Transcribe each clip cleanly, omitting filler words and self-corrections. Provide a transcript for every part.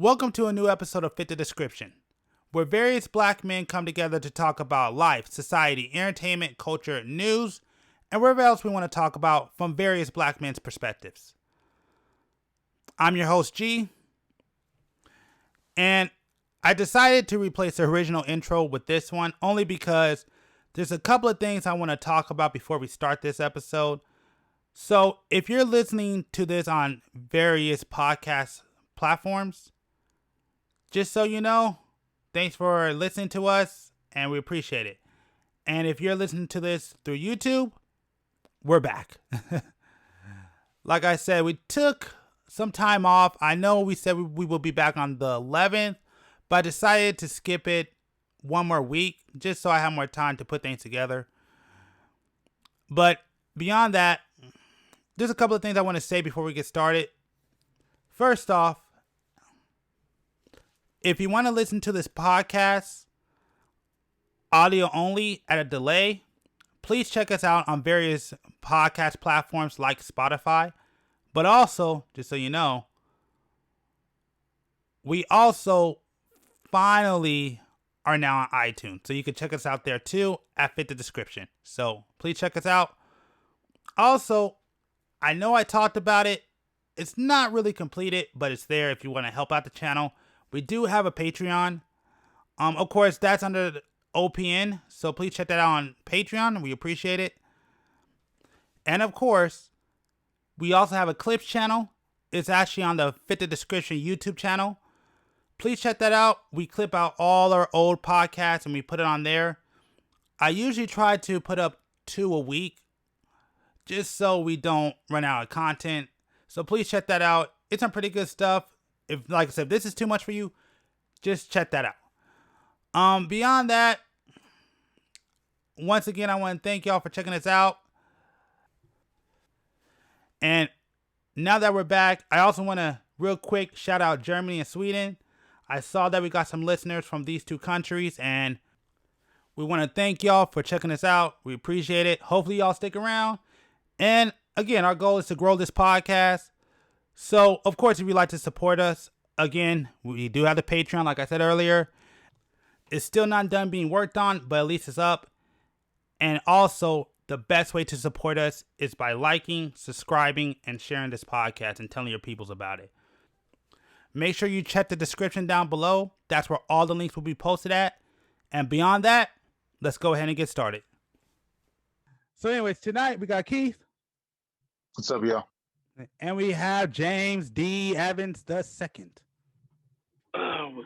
Welcome to a new episode of Fit the Description, where various black men come together to talk about life, society, entertainment, culture, news, and whatever else we want to talk about from various black men's perspectives. I'm your host, G, and I decided to replace the original intro with this one only because there's a couple of things I want to talk about before we start this episode. So if you're listening to this on various podcast platforms, just so you know, thanks for listening to us, and we appreciate it. And if you're listening to this through YouTube, we're back. Like I said, we took some time off. I know we said we will be back on the 11th, but I decided to skip it one more week just so I have more time to put things together. But beyond that, there's a couple of things I want to say before we get started. First off, if you want to listen to this podcast audio only at a delay, please check us out on various podcast platforms like Spotify. But also, just so you know, we also finally are now on iTunes. So you can check us out there too at Fit the Description. So please check us out. Also, I know I talked about it. It's not really completed, but it's there if you want to help out the channel. We do have a Patreon. Of course, that's under the OPN, so please check that out on Patreon. We appreciate it. And of course, we also have a Clips channel. It's actually on the Fit the Description YouTube channel. Please check that out. We clip out all our old podcasts and we put it on there. I usually try to put up 2 a week just so we don't run out of content. So please check that out. It's some pretty good stuff. If, like I said, if this is too much for you, just check that out. Beyond that, once again, I want to thank y'all for checking us out. And now that we're back, I also want to real quick shout out Germany and Sweden. I saw that we got some listeners from these 2 countries, and we want to thank y'all for checking us out. We appreciate it. Hopefully y'all stick around. And again, our goal is to grow this podcast. So, of course, if you'd like to support us, again, we do have the Patreon, like I said earlier. It's still not done being worked on, but at least it's up. And also, the best way to support us is by liking, subscribing, and sharing this podcast and telling your peoples about it. Make sure you check the description down below. That's where all the links will be posted at. And beyond that, let's go ahead and get started. So anyways, tonight we got Keith. What's up, y'all? And we have James D. Evans II. What's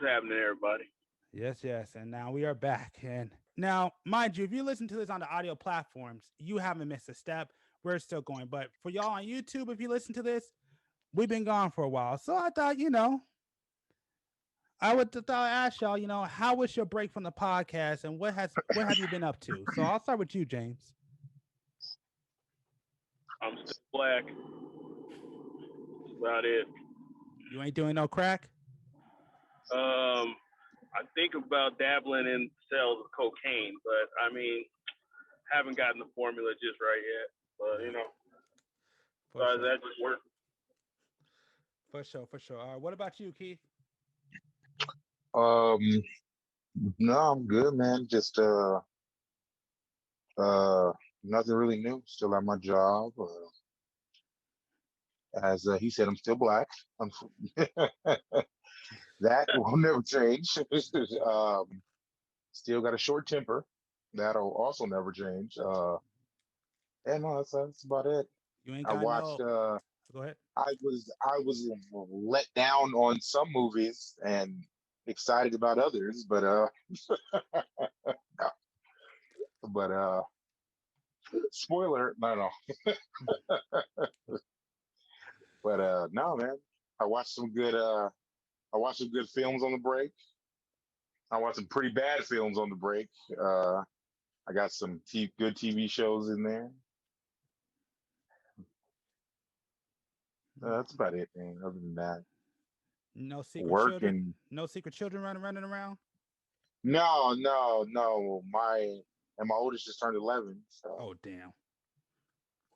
happening, everybody? Yes. And now we are back. And now, mind you, if you listen to this on the audio platforms, you haven't missed a step. We're still going. But for y'all on YouTube, if you listen to this, we've been gone for a while. So I thought, I would ask y'all, how was your break from the podcast and what have you been up to? So I'll start with you, James. I'm still black. That's about it. You ain't doing no crack? I think about dabbling in sales of cocaine, but I mean, haven't gotten the formula just right yet. But that just works. For sure. All right, what about you, Keith? No, I'm good, man. Just nothing really new. Still at my job. As he said, I'm still black. That will never change. Still got a short temper. That'll also never change. And no, that's about it. You ain't I got watched. Go ahead. I was let down on some movies and excited about others, but spoiler, no. But no, man. I watched some good films on the break. I watched some pretty bad films on the break. I got some good TV shows in there. That's about it, man. Other than that, no secret working. Children. No secret children running around. No. My oldest just turned 11. So. Oh damn.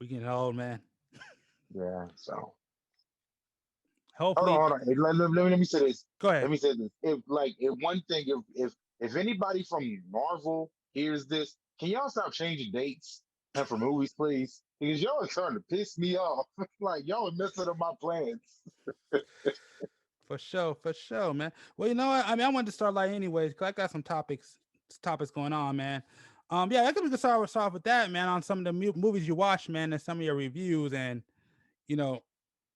We getting old, man. Yeah. So. Hopefully, Hold on. Hey, let me say this. go Let ahead. me say this. If one thing, if anybody from Marvel hears this, can y'all stop changing dates and for movies, please? Because y'all are starting to piss me off. Like y'all are messing up my plans. For sure, man. Well, you know what? I mean, I wanted to start light anyways because I got some topics going on, man. Yeah, I think we can start off with that, man. On some of the movies you watch, man, and some of your reviews, and you know,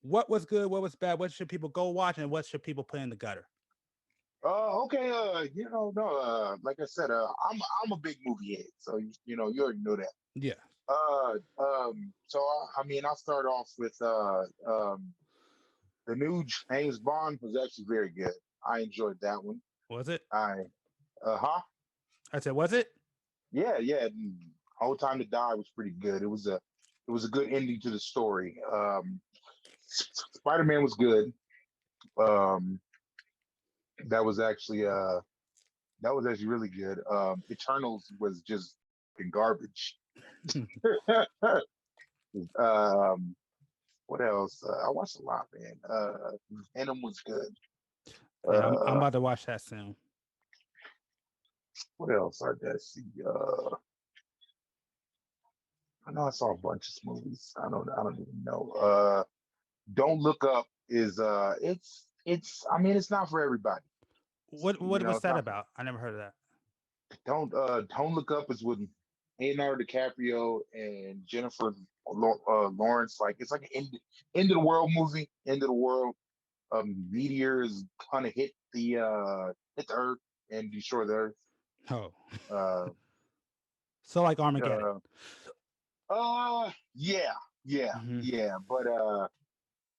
what was good, what was bad, what should people go watch, and what should people put in the gutter. Okay. No. Like I said, I'm a big movie head, so you already know that. Yeah, So I mean, I'll start off with the new James Bond was actually very good. I enjoyed that one. was it? I huh? I said, was it? Yeah. Whole Time to Die was pretty good. It was a good ending to the story. Spider-Man was good. Um, that was actually really good. Eternals was just fucking garbage. um, what else? I watched a lot, man. Venom was good. Yeah, I'm Uh, about to watch that soon. what else? I got to see. I know I saw a bunch of movies. I don't even know. Don't Look Up is I mean it's not for everybody. What was It's that not for, about? I never heard of that. Don't Look Up is with Leonardo DiCaprio and Jennifer Lawrence. Like it's like an end of the world movie. End of the world. Meteors kind of hit the Earth and destroy the Earth. Oh, Uh, so like Armageddon. uh, yeah, yeah, Hmm. yeah. But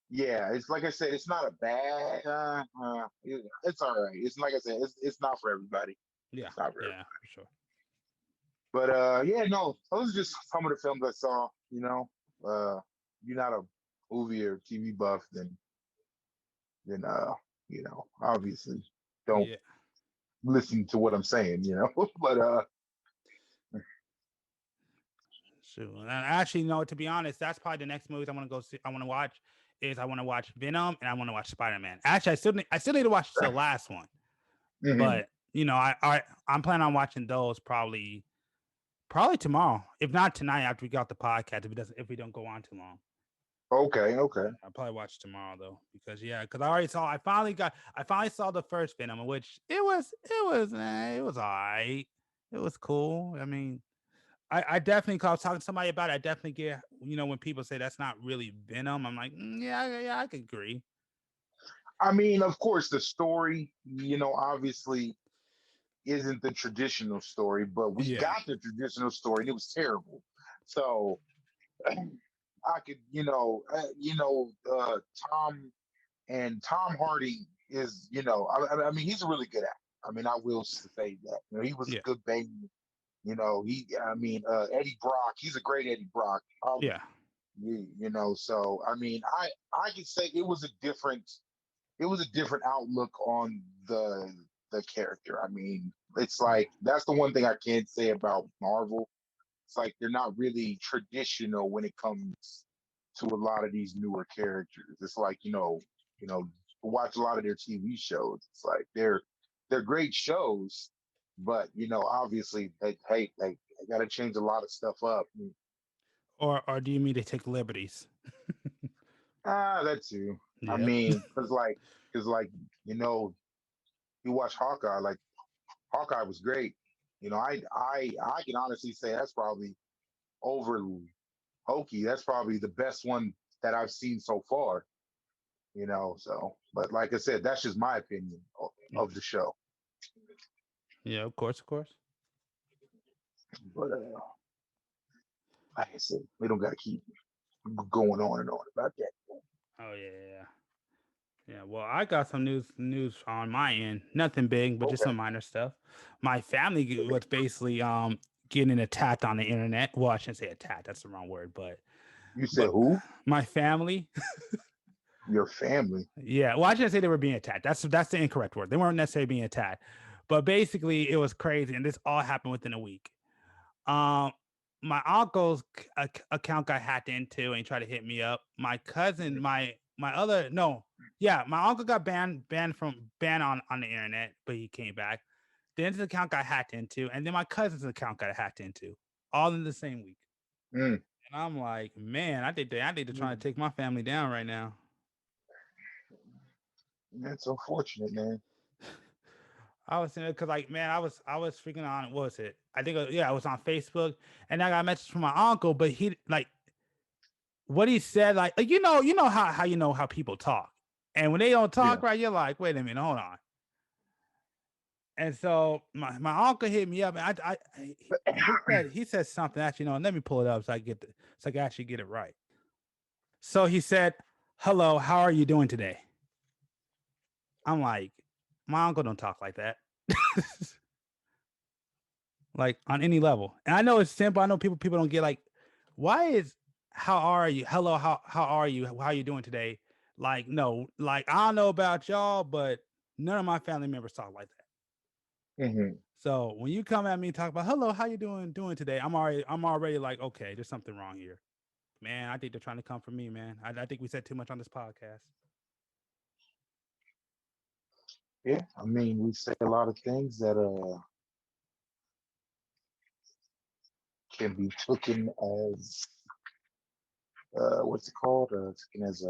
yeah, it's like I said, it's not a bad. It's all right. It's like I said, it's not for everybody. Yeah, It's not for yeah, everybody. for sure. But yeah, no, those are just some of the films I saw. You're not a movie or TV buff, then obviously don't Yeah. listen to what I'm saying. But Shoot. And actually, no. To be honest, that's probably the next movies I want to go see. I want to watch is I want to watch Venom and I want to watch Spider Man. Actually, I still need to watch the last one, mhm. but I'm planning on watching those probably tomorrow, if not tonight after we got the podcast. If we don't go on too long, Okay. I'll probably watch tomorrow though because I finally saw the first Venom, which it was all right. It was cool. I mean, I definitely, cause I was talking to somebody about it. I definitely get, when people say that's not really Venom, I'm like, yeah, I could agree. I mean, of course, the story, obviously isn't the traditional story, but we Yeah, got the traditional story and it was terrible. So I could, Tom Hardy is, I mean, he's a really good actor. I mean, I will say that. He was a yeah, good Bane. I mean, Eddie Brock, he's a great Eddie Brock. yeah. So I mean, I could say it was a different outlook on the character. I mean, it's like that's the one thing I can't say about Marvel. It's like they're not really traditional when it comes to a lot of these newer characters. It's like watch a lot of their TV shows. It's like they're great shows, but obviously they got to change a lot of stuff up. Or do you mean they take liberties? That too. I Yep. mean, cause like you know, you watch Hawkeye. Like Hawkeye was great. I can honestly say that's probably over Hokey. That's probably the best one that I've seen so far. So but like I said, that's just my opinion of the show. Yeah, of course, of course. But like I said, we don't got to keep going on and on about that. Oh yeah. Yeah, well, I got some news on my end. Nothing big, but just Okay. some minor stuff. My family was basically getting attacked on the internet. Well, I shouldn't say attacked. That's the wrong word, You said but who? my family. Your family. Yeah, well, I shouldn't say they were being attacked. That's the incorrect word. They weren't necessarily being attacked, but basically it was crazy, and this all happened within a week. Um, my uncle's account got hacked into, and he tried to hit me up. My cousin, my other no, Yeah, my uncle got banned on the internet, but he came back. Then his account got hacked into, and then my cousin's account got hacked into, all in the same week. Mm. And I'm like, man, I think they're trying to take my family down right now. That's unfortunate, man. I was saying because like, man, I was freaking on. What was it? I think I was on Facebook, and I got a message from my uncle, but he like what he said, like you know how people talk, and when they don't talk right, you're like, wait a minute, hold on. And so my uncle hit me up, and he said something. Actually, let me pull it up so I can actually get it right. So he said, "Hello, how are you doing today?" I'm like, my uncle don't talk like that, like on any level. And I know it's simple. I know people don't get like, why is how are you? Hello, how are you? How are you doing today? Like, no, like I don't know about y'all, but none of my family members talk like that. Mm-hmm. So when you come at me and talk about hello, how you doing today? I'm already like, okay, there's something wrong here. Man, I think they're trying to come for me, man. I think we said too much on this podcast. Yeah, I mean, we say a lot of things that can be taken as what's it called? Taken as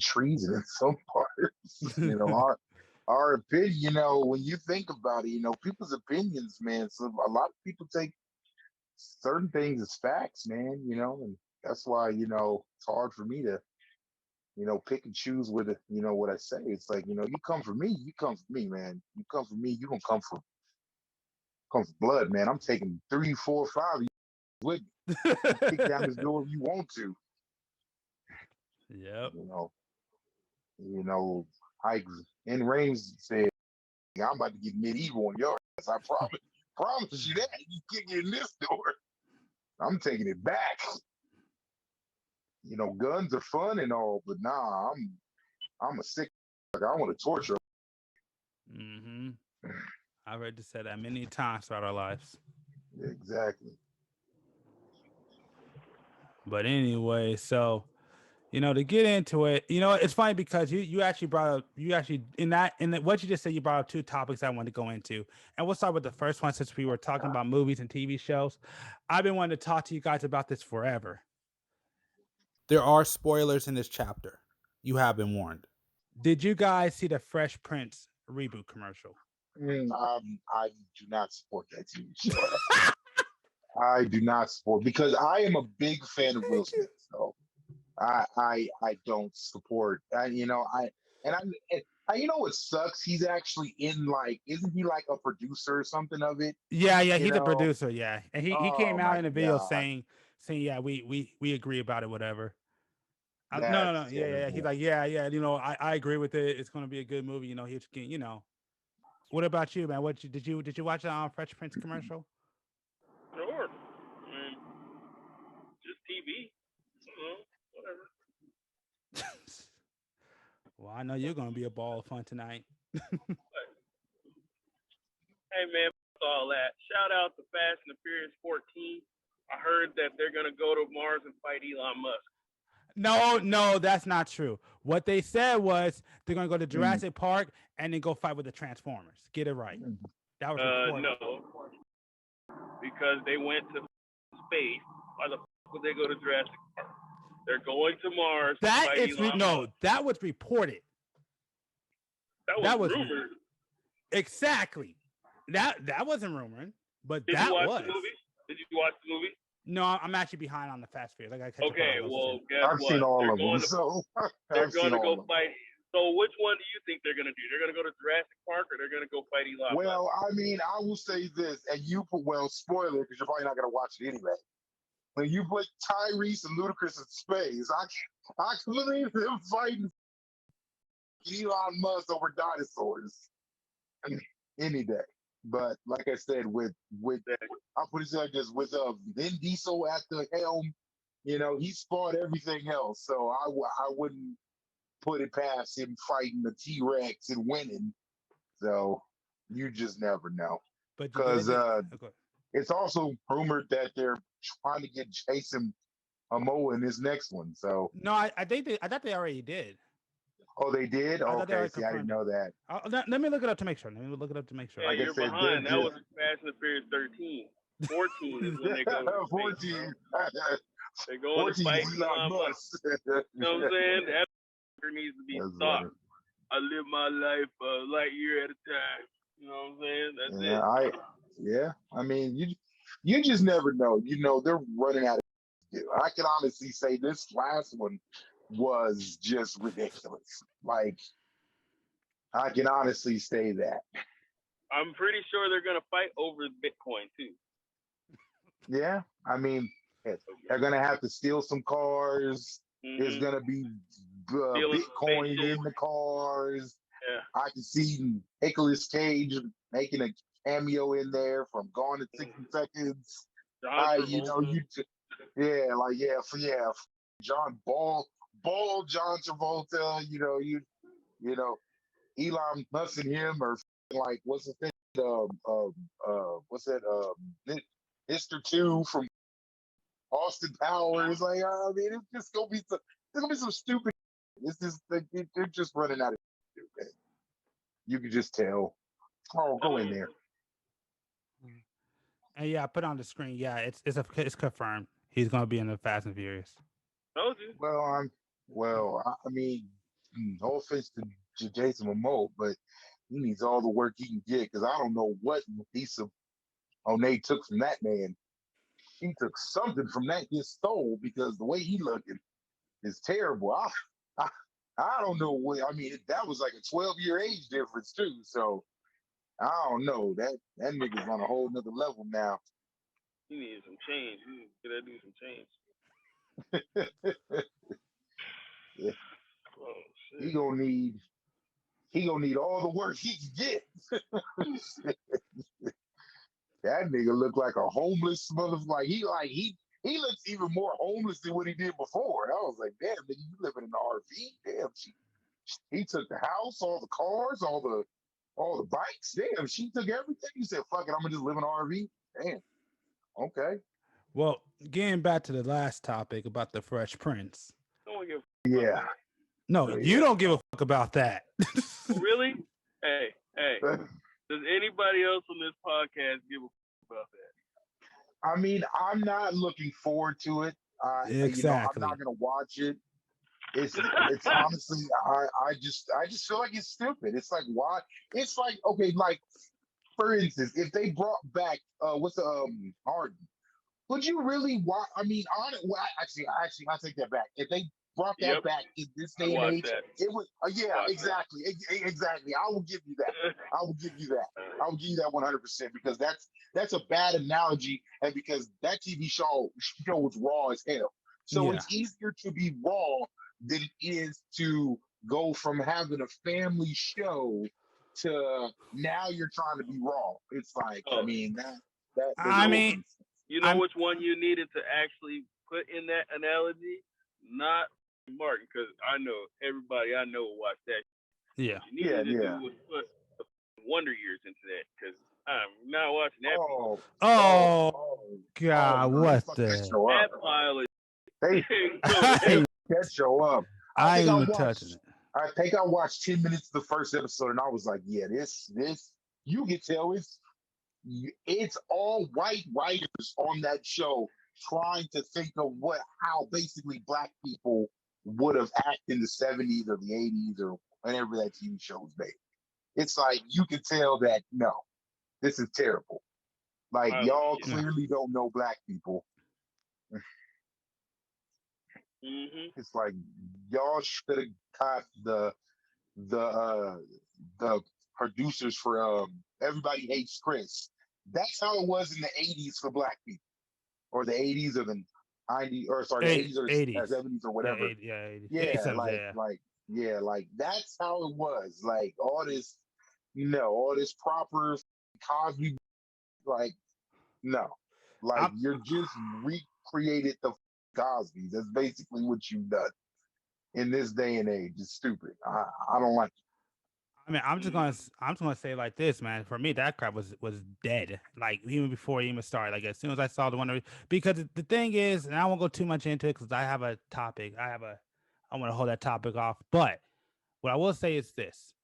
treason in some parts. Our opinion. When you think about it, people's opinions, man. So a lot of people take certain things as facts, man. And that's why it's hard for me to pick and choose with it. What I say. It's like you come for me, man. You come for me, you gonna come for blood, man. I'm taking 3, 4, 5 with me. Kick down this door if you want to. Yep. Ike in range said, "I'm about to get medieval on your ass. I promise you that. You kick in this door, I'm taking it back." Guns are fun and all, but nah, I'm a sick. Like, I want to torture. Mm-hmm. I've heard this said that many times throughout our lives. Exactly. But anyway, so to get into it, it's funny because you actually brought up what you just said, you brought up two topics I wanted to go into, and we'll start with the first one since we were talking about movies and TV shows. I've been wanting to talk to you guys about this forever. There are spoilers in this chapter. You have been warned. Did you guys see the Fresh Prince reboot commercial? I do not support that TV show. I do not support because I am a big fan of Will Smith. So I don't support. What sucks? He's actually in isn't he like a producer or something of it? Yeah, he's a producer. Yeah, and he came out in a video God. saying yeah, we agree about it, whatever. No. Yeah. He's like, yeah. I agree with it. It's gonna be a good movie. He's What about you, man? Did you watch the Fresh Prince commercial? Sure. I mean, just TV. Whatever. Well, I know you're gonna be a ball of fun tonight. Hey man, all that. Shout out to Fast and the Furious 14. I heard that they're gonna go to Mars and fight Elon Musk. No, that's not true. What they said was they're gonna go to Jurassic Park and then go fight with the Transformers. Get it right. That was reported. No, because they went to space. Why the fuck would they go to Jurassic Park? They're going to Mars. That was reported. That was rumored. Exactly. That wasn't rumored, but Did you watch the movie? Did you watch the movie? No, I'm actually behind on the Fast Furious. Okay, well, guess I've seen all of them. So they're going to go fight. So which one do you think they're going to do? They're going to go to Jurassic Park or they're going to go fight Elon? Well, I mean, I will say this, and you put spoiler because you're probably not going to watch it anyway. When you put Tyrese and Ludacris in space, I can believe them fighting Elon Musk over dinosaurs any day. But like I said, I'll put it like this: with Vin Diesel at the helm, he spawned everything else. So I wouldn't put it past him fighting the T-Rex and winning. So you just never know. Because it's also rumored that they're trying to get Jason Momoa in his next one. So no, I thought they already did. Oh, they did. I thought they Okay, already see, I didn't confirmed know that. Let me look it up to make sure. Let me look it up to make sure. Yeah, Like I you're said, they're behind. That was just Fast and the Furious 13. 14 is when they go to space, bro. 14. They're going to 14 fight is Elon Elon Musk. Musk. You know what I'm saying? That needs to be That's stopped. funny. I live my life a light year at a time. You know what I'm saying? That's it. Yeah. I mean, you just never know. They're running out of. I can honestly say this last one was just ridiculous. Like, I can honestly say that. I'm pretty sure they're gonna fight over Bitcoin too. Yeah, I mean, they're gonna have to steal some cars. There's gonna be Bitcoin in the cars. Yeah. I can see Nicolas Cage making a cameo in there from Gone in 60 Seconds. John John Travolta. Elon Musk and him or like what's the thing? What's that? Mr. Two from Austin Powers. Like, I mean, it's just gonna be some stupid. It's just they're just running out of shit, man. You can just tell. Oh, go in there. And yeah, I put on the screen. Yeah, it's confirmed. He's gonna be in the Fast and Furious. Told you. Well, I mean, no offense to Jason Momoa, but he needs all the work he can get because I don't know what piece of Onae took from that man. He took something from that his soul because the way he looking is terrible. I don't know what. I mean, that was like a 12-year age difference too. So I don't know. That nigga's on a whole nother level now. He needs some change. He gotta do some change. Yeah. Oh, shit. He gonna need all the work he can get. That nigga look like a homeless motherfucker. He looks even more homeless than what he did before. I was like, damn, nigga, you living in an RV? Damn, he took the house, all the cars, all the bikes. Damn, she took everything. He said, fuck it, I'm gonna just live in an RV. Damn. Okay. Well, getting back to the last topic about the Fresh Prince. Yeah. No, you don't give a fuck about that. Really? Hey. Does anybody else on this podcast give a fuck about that? I mean, I'm not looking forward to it. Exactly. I'm not gonna watch it. It's honestly, I just feel like it's stupid. It's like, why? It's like, okay, like for instance, if they brought back what's the Harden, would you really watch? I mean, actually, I take that back. If they brought that back in this day and age, it would. Exactly. I will give you that. I will give you that 100% because that's a bad analogy, and because that TV show was raw as hell. So it's easier to be raw than it is to go from having a family show to now you're trying to be raw. It's like, I mean, you know which one you needed to actually put in that analogy? Not Martin, because I know everybody I know will watch that. Yeah. You needed to do was put the Wonder Years into that, because I'm not watching that. God, what the? That pile of They show up. I ain't even touching it. I think I watched 10 minutes of the first episode, and I was like, yeah, this you can tell it's all white writers on that show trying to think of how basically black people would have acted in the 70s or the 80s or whenever that TV show was made. It's like you can tell that no, this is terrible. Like y'all clearly don't know black people. It's like y'all should have caught the producers for Everybody Hates Chris. That's how it was in the 80s for black people, or the 80s or the 90s, or sorry, the 80s or 70s or whatever. Like that's how it was. Like all this proper Cosby, like no, like you're just recreated the Cosby. That's basically what you've done in this day and age. It's stupid. I don't like it. I mean, I'm just gonna say like this, man. For me, that crap was dead. Like even before it even started. Like as soon as I saw the one, because the thing is, and I won't go too much into it because I have a topic. I want to hold that topic off. But What I will say is this: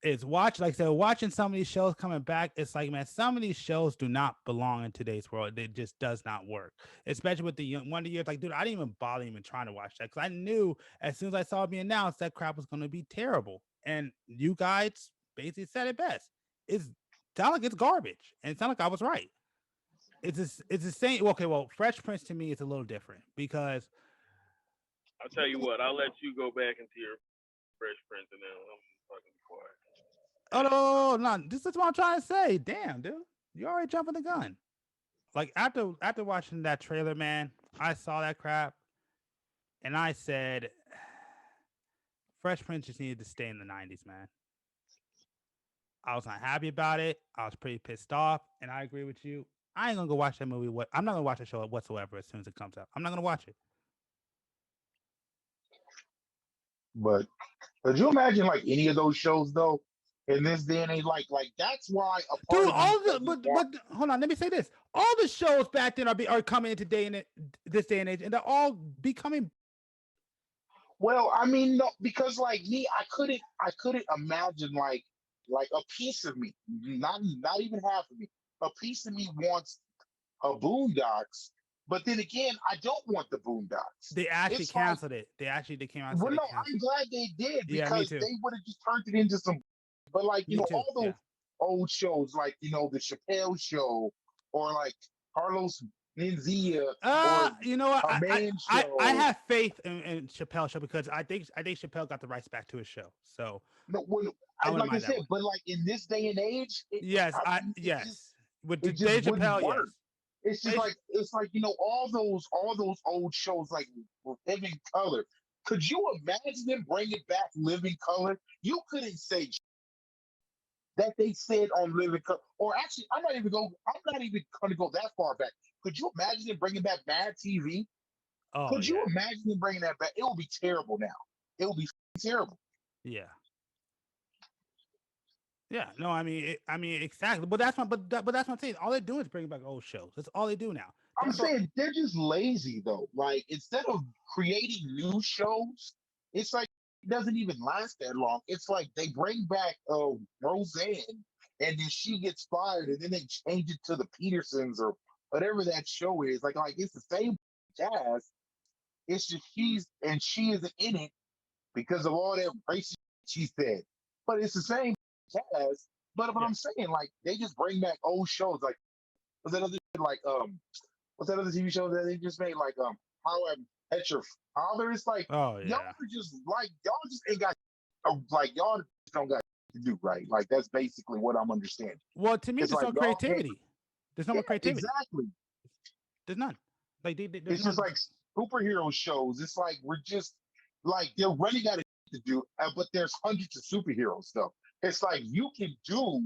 is like I said, watching some of these shows coming back. It's like, man, some of these shows do not belong in today's world. It just does not work, especially with the Wonder Years. Like, dude, I didn't even bother even trying to watch that because I knew as soon as I saw it being announced that crap was going to be terrible. And you guys basically said it best. It's sound like it's garbage, and it sound like I was right. It's the same. Okay, well, Fresh Prince to me is a little different because I'll tell you what. I'll let you go back into your Fresh Prince, and then I'm fucking quiet. oh no, this is what I'm trying to say. Damn, dude, you already jumping the gun. Like after watching that trailer, man, I saw that crap, and I said, Fresh Prince just needed to stay in the '90s, man. I was not happy about it. I was pretty pissed off, and I agree with you. I ain't gonna go watch that movie. I'm not gonna watch the show whatsoever as soon as it comes out. I'm not gonna watch it. But could you imagine like any of those shows though? In this day and age, like that's why a part Dude, of all the but hold on, let me say this: all the shows back then are coming into this day and age, and they're all becoming. Well, I mean, no, because like me, I couldn't imagine like a piece of me, not even half of me, a piece of me wants a Boondocks, but then again, I don't want the Boondocks. They actually It's like, canceled it. They came out and well, said they no, canceled. I'm glad they did Yeah, me because too. they would have just turned it into some. But like Me too. all Yeah. those old shows, like the Chappelle Show, or like Carlos Mencia, or You know what? a Man I Show. have faith in Chappelle show because I think Chappelle got the rights back to his show, so No, I wouldn't like I mind that said, one. but like in this day and age, Yes, I mean, yes with it just Dave wouldn't Chappelle, yes. work. It's like all those old shows like Living Color. Could you imagine them bringing back Living Color? You couldn't say that they said on Living Color, or actually, I'm not even going to go that far back. Could you imagine them bringing back Mad TV? Oh Could you yeah, imagine them bringing that back? It will be terrible now. It will be terrible. yeah. Yeah, no, I mean, exactly. But that's but that's what I'm saying. All they're doing is bringing back old shows. That's all they do now. I'm saying they're just lazy though. Like instead of creating new shows, it's like it doesn't even last that long. It's like they bring back Roseanne and then she gets fired and then they change it to the Petersons or whatever that show is. Like it's the same cast. It's just she isn't in it because of all that racist she said. But it's the same cast. But yeah, I'm saying like they just bring back old shows like was that other like what's that other TV show that they just made like How I Met Your Father? It's like oh y'all yeah. are just like y'all just ain't got like y'all just don't got to do right. Like that's basically what I'm understanding. Well, to me, It's there's like no y'all can't. creativity. There's no Yeah, more creativity. exactly. There's none. Like there's It's no. just like superhero shows. It's like we're just like they're running out of to do, but there's hundreds of superheroes stuff. It's like you can do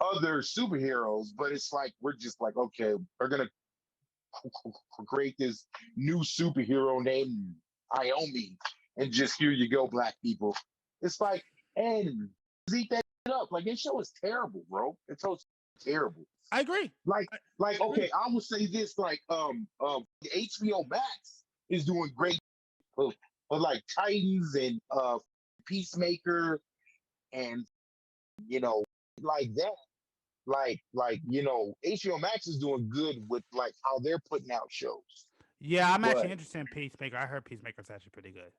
other superheroes, but it's like we're just like okay, we're gonna create this new superhero named Iomi, and just here you go, black people. It's like, and eat that up. Like this show is terrible, bro. It's so terrible. I agree. Like, I agree. okay, I will say this: like, HBO Max is doing great, but like Titans and Peacemaker, and you know, like that. HBO Max is doing good with like how they're putting out shows. Yeah, I'm But actually interested in Peacemaker. I heard Peacemaker's actually pretty good.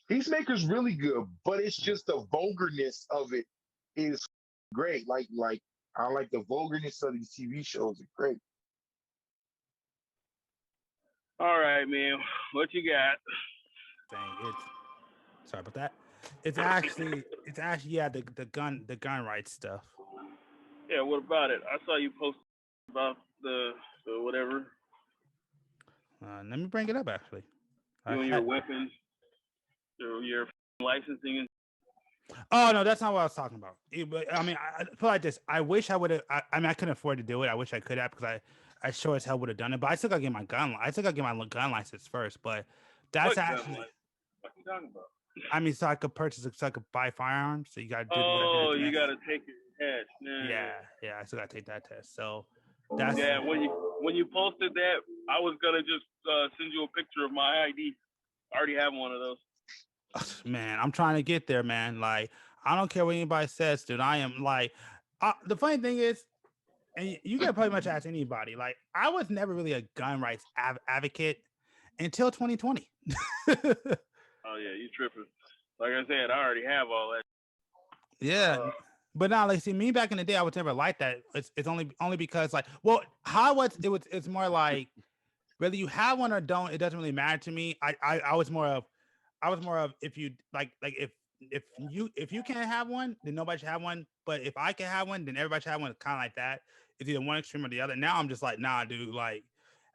Peacemaker's really good, but it's just the vulgarness of it is great. Like I like the vulgarness of these TV shows are great. All right, man. What you got? Dang, sorry about that. It's actually yeah, the gun rights stuff. Yeah, what about it? I saw you post about the whatever. Let me bring it up actually. Doing your weapons, your licensing and. Oh no, that's not what I was talking about. I mean, I feel like this. I wish I would have. I mean, I couldn't afford to do it. I wish I could have because I sure as hell would have done it. But I still got to get my gun. I still got to get my gun license first. But that's actually. What are you talking about? I mean, so I could purchase, so I could buy firearms. So you got to do. Oh, you got to take your test. Yeah. I still got to take that test. So that's. Yeah, when you posted that, I was gonna just send you a picture of my ID. I already have one of those. Man, I'm trying to get there, man. Like, I don't care what anybody says, dude. I am like, the funny thing is, and you can pretty much ask anybody. Like, I was never really a gun rights advocate until 2020. Oh yeah, you tripping. Like I said, I already have all that. Yeah. But now, like, see, me back in the day, I was never like that. It's only because, like, well, how it's more like whether you have one or don't, it doesn't really matter to me. I was more of if you like if you can't have one, then nobody should have one. But if I can have one, then everybody should have one. Kind of like that. It's either one extreme or the other. Now I'm just like, nah, dude. Like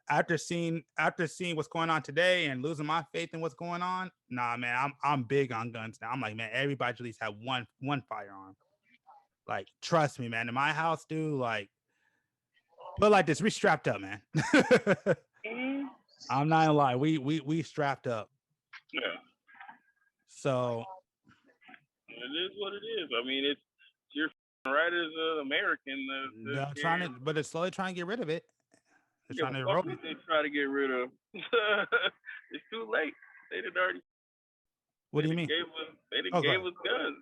after seeing what's going on today and losing my faith in what's going on, nah, man, I'm big on guns now. I'm like, man, everybody should at least have one firearm. Like, trust me, man. In my house, dude, like, but like this, we strapped up, man. I'm not gonna lie, we strapped up. Yeah. So it is what it is. I mean, it's you're right as an American. But it's slowly trying to get rid of it. They're trying to roll. They try to get rid of. It's too late. They did already. What do you mean? They gave us guns.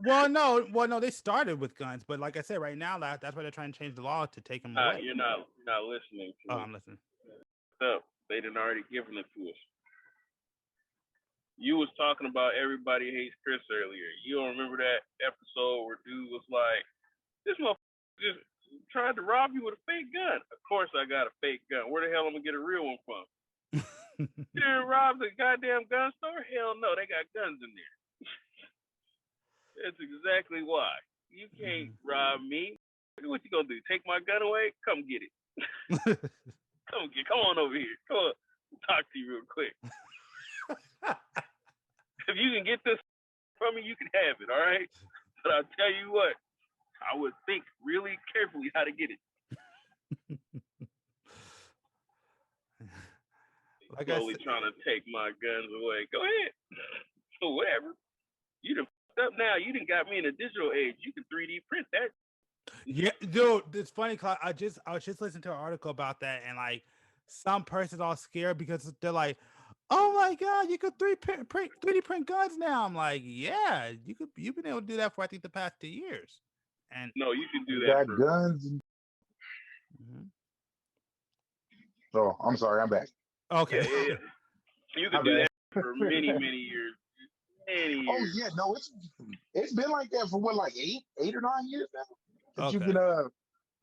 Well, no, they started with guns, but like I said, right now that's why they're trying to change the law to take them away. You're not listening. I'm listening. So they didn't already given it to us. You was talking about everybody hates Chris earlier. You don't remember that episode where dude was like, "This motherfucker just tried to rob you with a fake gun." Of course, I got a fake gun. Where the hell am I gonna get a real one from? You didn't rob the goddamn gun store? Hell no, they got guns in there. That's exactly why. You can't rob me. What you gonna do? Take my gun away? Come get it. Come on over here. Come on. Talk to you real quick. If you can get this from me, you can have it, all right? But I'll tell you what, I would think really carefully how to get it. Like slowly trying to take my guns away. Go ahead. So whatever. You done f***ed up now. You done got me in a digital age. You can 3D print that. Yeah, dude, it's funny because I was just listening to an article about that, and like some person's all scared because they're like, "Oh my god, you could 3D print guns now." I'm like, "Yeah, you've been able to do that for I think the past 2 years." And no, you can do that. Got guns. Oh, I'm sorry, I'm back. Okay. Yeah. You can do that for many years. Oh yeah, no, it's been like that for what, like 8 or 9 years now. That you can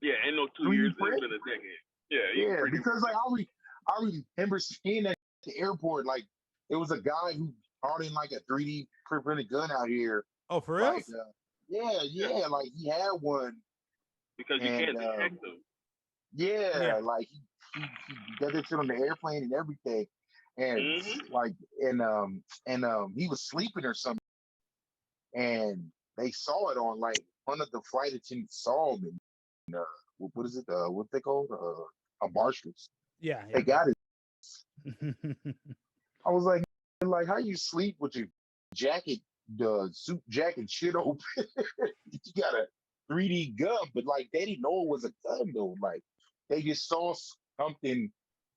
yeah, ain't no 2 years. It's been a decade. Yeah, because like I remember seeing that at the airport. Like it was a guy who brought in like a 3D printed gun out here. Oh, for real? Like, yeah, like he had one. Because you can't detect them. Yeah, like he got that shit on the airplane and everything. And like he was sleeping or something, and they saw it on like one of the flight attendants saw him. And, what is it? What they called? A marshals. Yeah, they got it. I was like how you sleep with your jacket, the suit jacket shit open? You got a 3D gun, but like they didn't know it was a gun though. Like they just saw something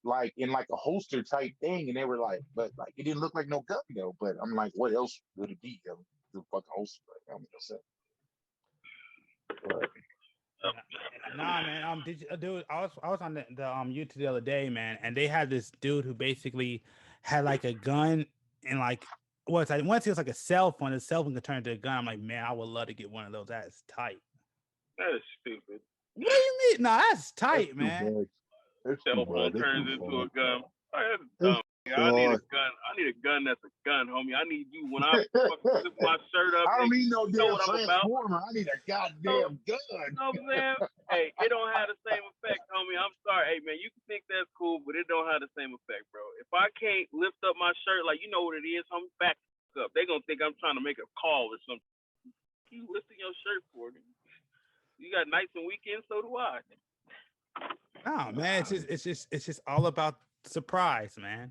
like in like a holster type thing, and they were like, but like it didn't look like no gun though. But I'm like, what else would it be? The fucking holster. Like, I'm gonna say. Nah, man. Dude, I was on the YouTube the other day, man, and they had this dude who basically had like a gun and like once it was like a cell phone. The cell phone could turn into a gun. I'm like, man, I would love to get one of those. That's tight. That is stupid. What do you mean? No, that's tight, man. Cell phone turns into a gun. That's dumb. I need a gun. I need a gun that's a gun, homie. I need you when I flip my shirt up. I don't need no damn transformer. I need a goddamn gun. You know what I'm saying? Hey, it don't have the same effect, homie. I'm sorry. Hey, man, you can think that's cool, but it don't have the same effect, bro. If I can't lift up my shirt, like, you know what it is, homie, back up. They're going to think I'm trying to make a call or something. You lifting your shirt for me. You got nights and weekends, so do I. Oh, man, it's just all about surprise, man.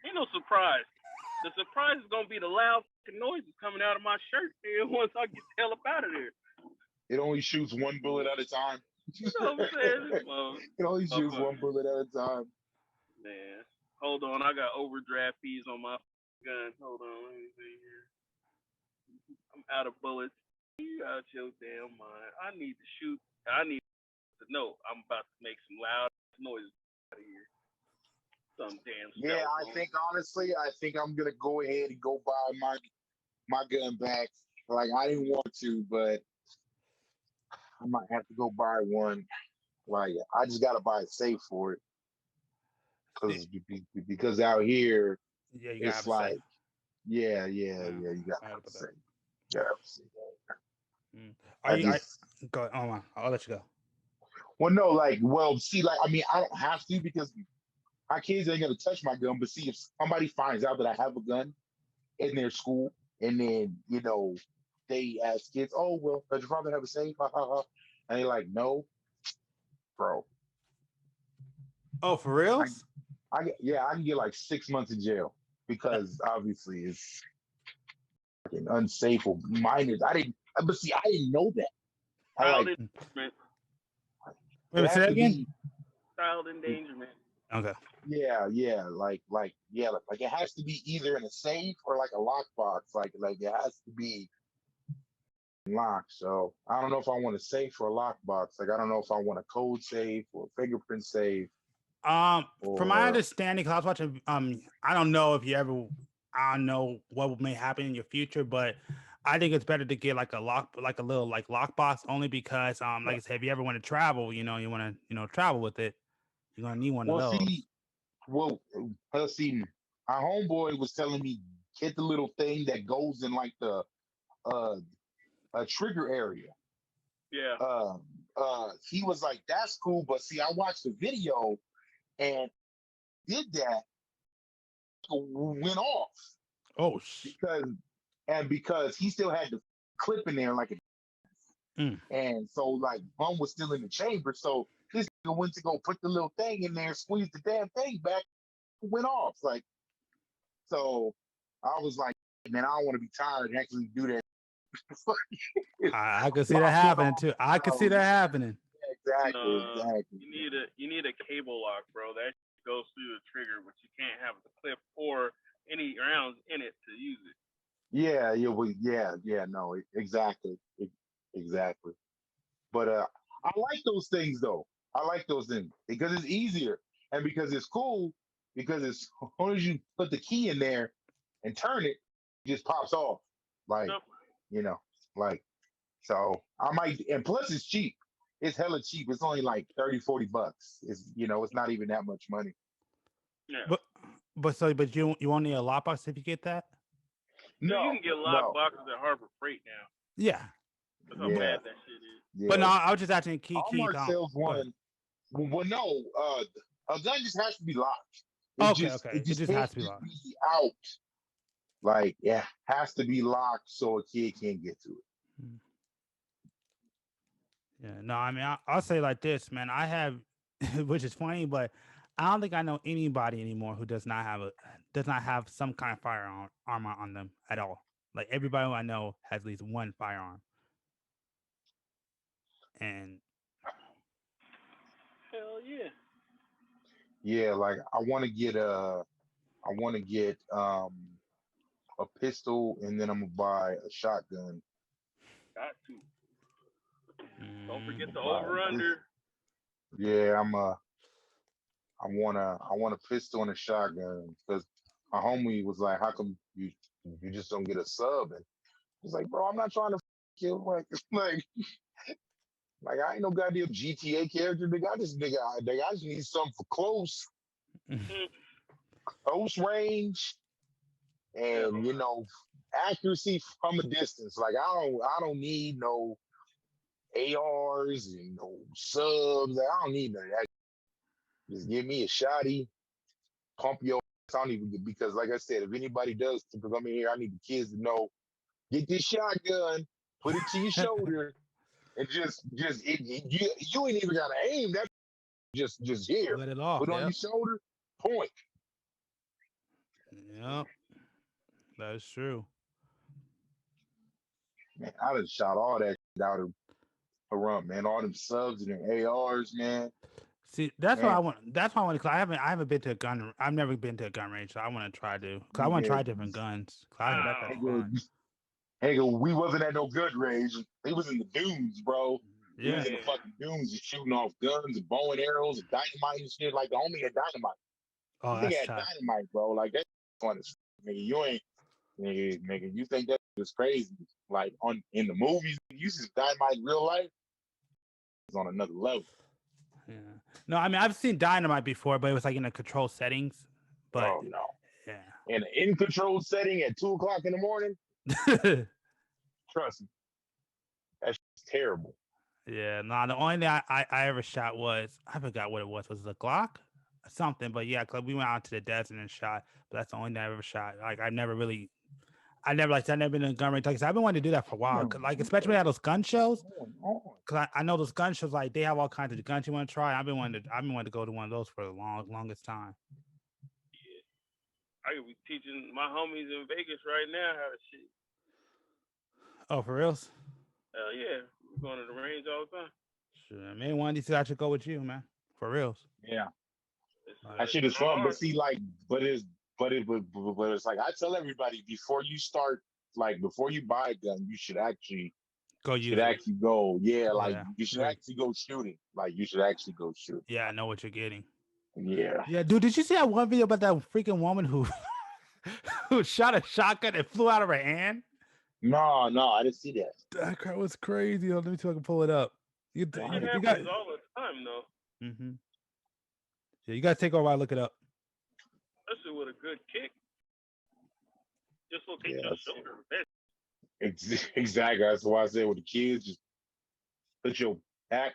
Ain't no surprise. The surprise is gonna be the loud noises coming out of my shirt once I get the hell up out of there. It only shoots one bullet at a time. You know what I'm saying? It only shoots one bullet at a time. Man, hold on. I got overdraft fees on my gun. Hold on, let me see here. I'm out of bullets. You out your damn mind. I need to shoot. I need to know I'm about to make some loud noises out of here. Some damn Yeah, cell I phone. think honestly, I think I'm gonna go ahead and go buy my gun back. Like I didn't want to, but I might have to go buy one. Like I just gotta buy a safe for it because out here Yeah, you gotta have it's a safe. like yeah, Yeah, you gotta I heard have a about that. safe. You gotta have a safe. Mm. I Are just go? Oh my, I'll let you go. well no like well see like I mean I don't have to because my kids ain't gonna touch my gun. But see if somebody finds out that I have a gun in their school and then they ask kids, oh well, does your father have a safe? Ha, ha, ha. And they're like, no, bro. Oh, for I, reals? yeah, I can get like 6 months in jail because obviously it's fucking unsafe for minors. But see, I didn't know that. I Child like endangerment. Wait, it say has that to again. be, Child endangerment. Okay. yeah, like it has to be either in a safe or like a lockbox. Like it has to be locked. So I don't know if I want a safe or a lockbox. Like I don't know if I want a code safe or a fingerprint safe From my or understanding, because I was watching, I don't know if you ever, I don't know what may happen in your future, but I think it's better to get like like a little like lockbox, only because, like I said, if you ever want to travel, you want to, travel with it, you're gonna need one of well those. see well let's see my homeboy was telling me get the little thing that goes in like the uh a trigger area. Yeah. Uh he was like that's cool, but see I watched the video and did that went off Oh, because because he still had the clip in there like mm. and so like bum was still in the chamber. So this nigga went to go put the little thing in there, squeeze the damn thing back, went off. Like so I was like, man, I don't want to be tired and actually do that. I could see that Lock one happening off. too. I could see that happening. No, Exactly. you need a cable lock, bro. That goes through the trigger, but you can't have the clip or any rounds in it to use it. No, exactly. Exactly. But I like those things though. I like those things because it's easier and because it's cool because as soon as you put the key in there and turn it, it just pops off. Like, Yep. you know, like so I might and plus it's cheap. It's hella cheap. It's only like 30-40 bucks. It's not even that much money. Yeah. But but you won't need a lockbox if you get that. Dude, you No, can get lock no. boxes at Harbor Freight now. Yeah, That's how Yeah, bad that shit is. but no, yeah. I was just asking Keith. Hallmark sells Go ahead. one. Well, no, a gun just has to be locked. It Okay, just okay. it It just just can't has to be just locked. be out. Like it has to be locked so a kid can't get to it. Mm. Yeah, no, I mean, I'll say like this, man. I have, which is funny, but I don't think I know anybody anymore who does not have some kind of firearm armor on them at all. Like everybody who I know has at least one firearm, and Hell yeah. Yeah, like I want to get a pistol and then I'm gonna buy a shotgun. Got to. Don't mm, forget I'm the gonna buy over this. under. Yeah, I want a pistol and a shotgun because my homie was like, "How come you just don't get a sub?" And he's like, "Bro, I'm not trying to kill like I ain't no goddamn GTA character. I just need something for close range, and Hell accuracy from a distance. Like I don't need no ARs and no subs. Like, I don't need none of that. Just give me a shotty, pump your ass. I don't even because like I said, if anybody does come in here, I need the kids to know. Get this shotgun, put it to your shoulder, and you ain't even gotta aim. That just here. let it off. Put it on your Yep, shoulder, point. yep, that's true. Man, I done shot all that shit out of a run, man. All them subs and them ARs, man. See, that's what I Man, want. That's why I want to. Cause I haven't been to a gun. I've never been to a gun range, so I want to try to. Cause I want to nigga, try different guns. Cause I heard that's Wow. fun. nigga, we wasn't at no good range. They was in the dunes, bro. We was Yeah. in the Yeah. fucking dunes just shooting off guns and bow and arrows and dynamite and shit. Like the homie had dynamite. Oh, This nigga that's had tough. dynamite, bro. Like that's fun as nigga. You ain't nigga. You think that is crazy? Like in the movies, you see dynamite in real life. It's on another level. Yeah. No, I mean I've seen dynamite before, but it was like in a controlled settings. But Oh no. yeah. In an in-control setting at 2:00 in the morning, trust me, that's terrible. Yeah, no, the only thing I ever shot was I forgot what it was. Was it a Glock? Something, but yeah, 'cause we went out to the desert and shot. But that's the only thing I ever shot. Like I never been in a gun range. Like I said, I've been wanting to do that for a while. 'Cause, like especially at those gun shows. Cause I know those gun shows like they have all kinds of guns you want to try. I've been wanting to go to one of those for the longest time. Yeah. I could be teaching my homies in Vegas right now how to shoot. Oh, for reals? Hell yeah. We're going to the range all the time. Sure, maybe one of these days I should go with you, man. For reals. Yeah, that It's shit is not fun. But hard. see, like, but it's like I tell everybody before you start, like before you buy a gun, you should actually Go use it. go. Yeah, like Yeah. you should actually go shooting. Like you should actually go shoot. Yeah, I know what you're getting. Yeah. Yeah, dude, did you see that one video about that freaking woman who who shot a shotgun and flew out of her hand? No, I didn't see that. That crap was crazy. Let me see if I can pull it up. You That got. shit happens all the time, though. Mm-hmm. Yeah, you gotta take over while I look it up. Especially with a good kick. Dislocate Yeah, your shoulder. exactly. That's why I said with the kids, just put your back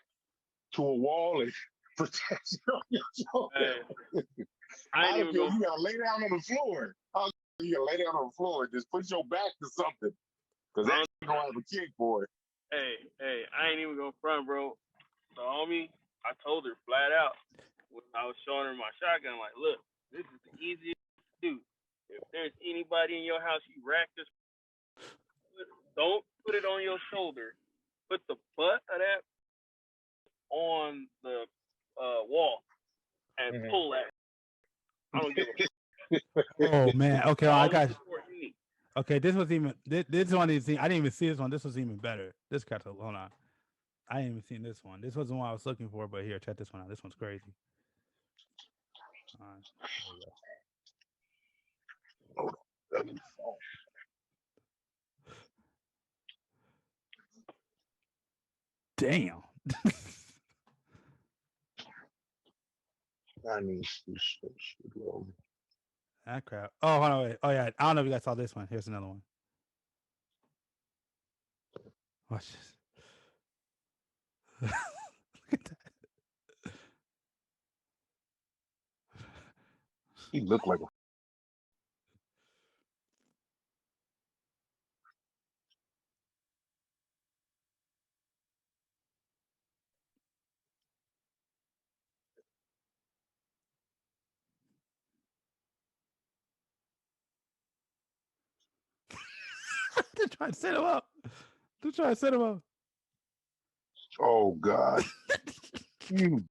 to a wall and protect your shoulder. Hey, I ain't even You gonna, gotta lay down on the floor. You gotta lay down on the floor. Just put your back to something, because that's gonna have a kick for it. hey, I ain't even gonna front, bro. The homie, I told her flat out when I was showing her my shotgun, like, look, this is the easiest to do. If there's anybody in your house, you rack this. Don't put it on your shoulder. Put the butt of that on the wall and pull that. I don't give a. Oh man. Okay, I got. Support you need. Okay, this was even. This one is. I didn't even see this one. This was even better. This got to. Hold on. I ain't even seen this one. This wasn't one I was looking for, but here, check this one out. This one's crazy. All right. Damn. I need That crap. Oh, hold on, wait. Oh yeah. I don't know if you guys saw this one. Here's another one. Watch this. Look at that. He looked like a. They're trying to set him up. They're trying to set him up. Oh God. You.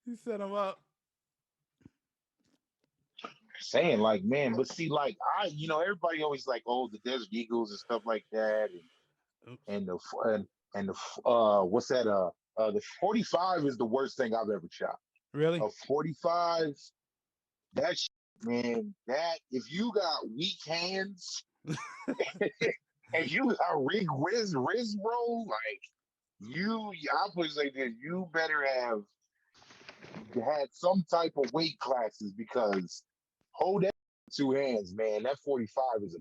He set him up. Saying like, man, but see, like everybody always like, oh, the Desert Eagles and stuff like that, and the what's that? The 45 is the worst thing I've ever shot. Really? A 45, that man, that if you got weak hands and you got wrist, bro, like I put it like this, you better have had some type of weight classes, because hold that 2 hands, man. That 45 is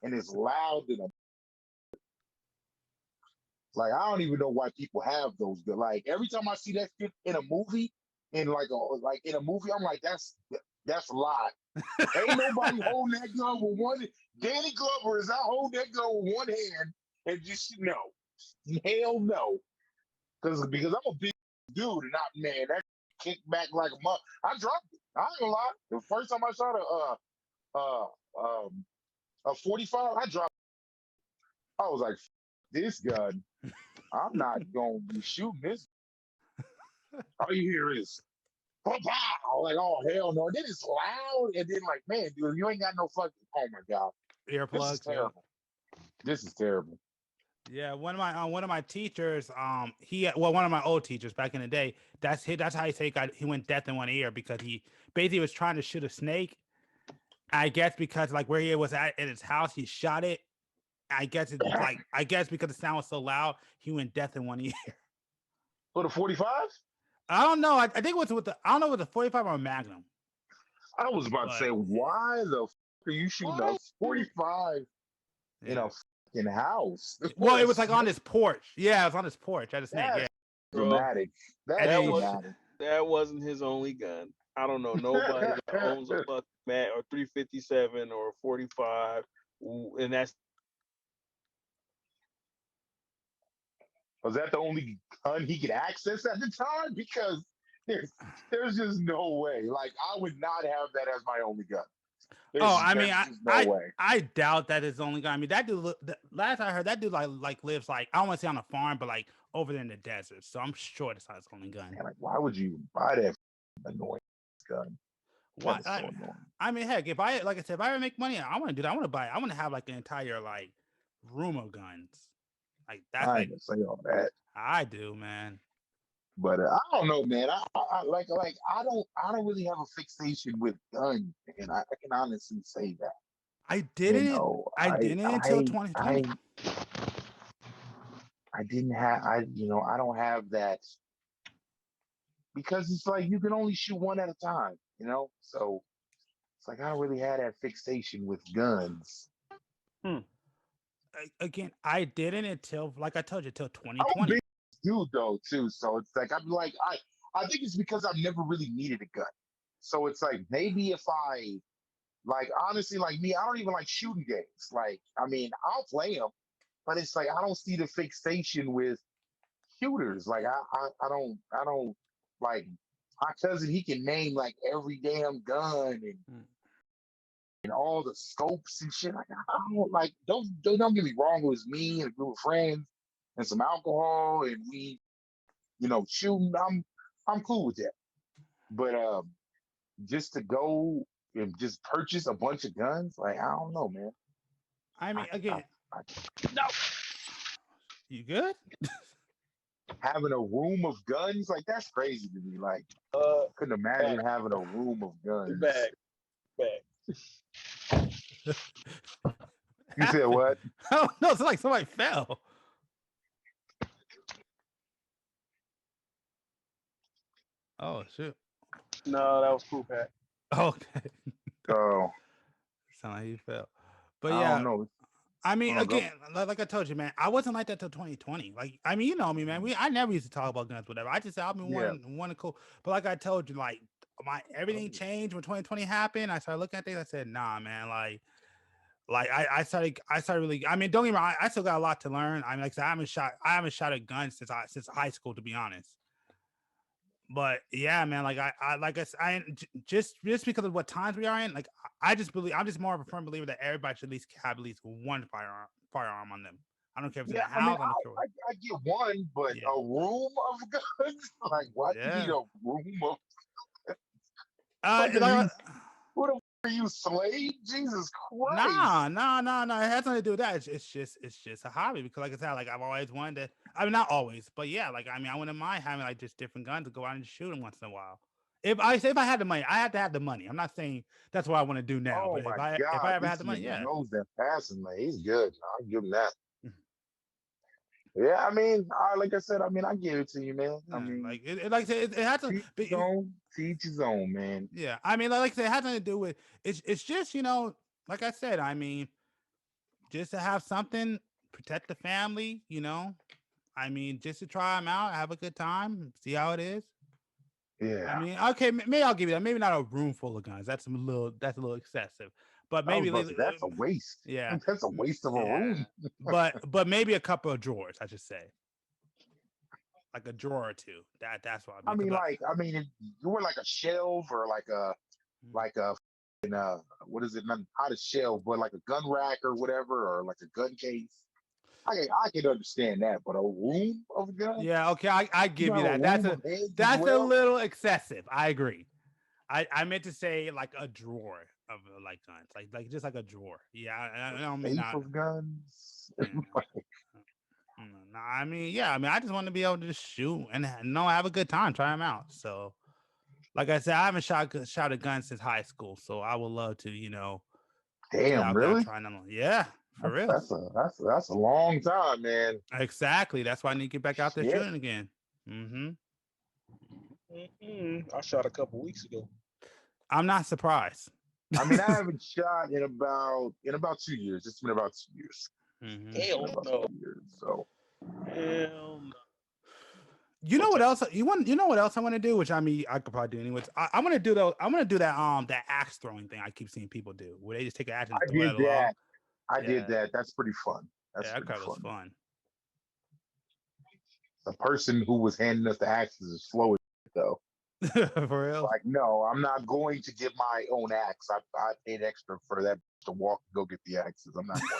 and it's loud and like I don't even know why people have those. But like every time I see that shit in a movie, in a movie, I'm like, that's a lot. Ain't nobody holding that gun with one. Danny Glover is out holding that gun with one hand and just no, hell no, because I'm a big dude and not man. kicked back like a mug. I dropped it. I ain't gonna lie. The first time I shot a 45, I dropped. I was like, this gun, I'm not gonna be shooting this. All you hear is, pow, pow. Like, oh hell no. Then it's loud, and then like, man, dude, you ain't got no fucking. Oh my god, this is Earplugs. terrible. This is terrible. Yeah, one of my teachers, one of my old teachers back in the day, that's how he say he went deaf in one ear because he basically was trying to shoot a snake. I guess because like where he was at in his house, he shot it. I guess because the sound was so loud, he went deaf in one ear. For the 45? I don't know. I think it was I don't know with the 45 or a Magnum. I was about to say, why the are you shooting a 45 in a fucking house? Well, it was like on his porch. Yeah, it was on his porch at a snake. Yeah, dramatic. That wasn't his only gun. I don't know nobody that owns a fucking Mac or 357 or 45, and that's. Was that the only gun he could access at the time? Because there's just no way. Like I would not have that as my only gun. I doubt that is the only gun. I mean, that dude. Last I heard, that dude like lives like I don't want to say on a farm, but like over there in the desert. So I'm sure that's not his only gun. Man, like, why would you buy that annoying gun? Why? I mean, heck, if I ever make money, I want to do that. I want to have like an entire like room of guns. Like that's I ain't gonna say all that. I do, man. But I don't know, man. I don't really have a fixation with guns, and I can honestly say that. I didn't. I didn't until 2020. I didn't have. I don't have that because it's like you can only shoot one at a time. So it's like I don't really have that fixation with guns. Again, I didn't until, like I told you, till 2020. I'm a big dude though too, so it's like I'm like I think it's because I've never really needed a gun. So it's like maybe if I like honestly like me, I don't even like shooting games. Like I mean, I'll play them, but it's like I don't see the fixation with shooters. Like I don't like my cousin. He can name like every damn gun and all the scopes and shit. Like I don't like don't get me wrong. It was me and a group of friends and some alcohol and we, shooting. I'm cool with that. But just to go and just purchase a bunch of guns, like I don't know, man. I mean, again, no. You good? Having a room of guns, like that's crazy to me. Like, couldn't imagine having a room of guns. Back. You said what? Oh no, it's like somebody fell. Oh shit. No, that was cool, Pat. Okay. Oh. Sound like he fell. But I don't know. I mean, again, like I told you, man, I wasn't like that till 2020. Like, I mean, you know me, man. I never used to talk about guns, whatever. I just said I've been one cool. But like I told you, like everything changed when 2020 happened. I started looking at things. I said, nah, man. Like I started really. I mean, don't get me wrong. I still got a lot to learn. I mean, like I haven't shot a gun since high school, to be honest. But yeah, man, like I just because of what times we are in, like I'm just more of a firm believer that everybody should at least one firearm on them. I don't care if it's in the house. I get one, but a room of guns, like what? You need a room of? What are you, slave? Jesus Christ! Nah. It has nothing to do with that. It's just a hobby because, like I said, like I've always wanted to. I mean, not always, but yeah, like I mean, I wouldn't mind having like just different guns to go out and shoot them once in a while. If I had the money, I had to have the money. I'm not saying that's what I want to do now. Oh but my God, if I ever had the money, yeah. Knows that passing, man. He's good. I'll give him that. Yeah, I mean, like I said, I mean, I give it to you, man. I mean, like it has to be teach his own, man. Yeah, I mean, like I said, it has nothing to do with it's just like I said, I mean, just to have something, protect the family, I mean, just to try them out, have a good time, see how it is. Yeah. I mean, okay, maybe I'll give you that. Maybe not a room full of guns. That's a little excessive. But maybe that's a waste. Yeah, that's a waste of a room. but maybe a couple of drawers, I should say. like a drawer or two. That's what I I mean. mean, you were like a shelf or like a what is it? Not a shelf, but like a gun rack or whatever, or like a gun case. I can understand that, but a room of guns? Yeah, okay, I You give you have a that. room of eggs as That's a well? little excessive. I agree. I meant to say like a drawer of like guns, like just like a drawer. Yeah, I don't mean Safe not. of guns? Yeah. No, I mean, yeah, I mean, I just want to be able to just shoot and have a good time, try them out. So, like I said, I haven't shot a gun since high school, so I would love to, get Damn, out there and really? try them. Yeah, for That's real. that's a that's that's a long time, man. Exactly. That's why I need to get back out there Shit. shooting again. Mm-hmm. I shot a couple weeks ago. I'm not surprised. I mean, I haven't shot in about 2 years. It's been about 2 years. Mm-hmm. Hell About no. 2 years. So Hell no. You know what else you want? You know what else I want to do? Which I mean, I could probably do anyways. I want to do though. I want to do that axe throwing thing I keep seeing people do, where they just take an axe and I throw did it along. that. I did that. That's pretty fun. That's Yeah, that pretty kind of was fun. fun. The person who was handing us the axes is slow as shit, though. For real. Like, no, I'm not going to get my own axe. I paid extra for that to walk and go get the axes. I'm not going to.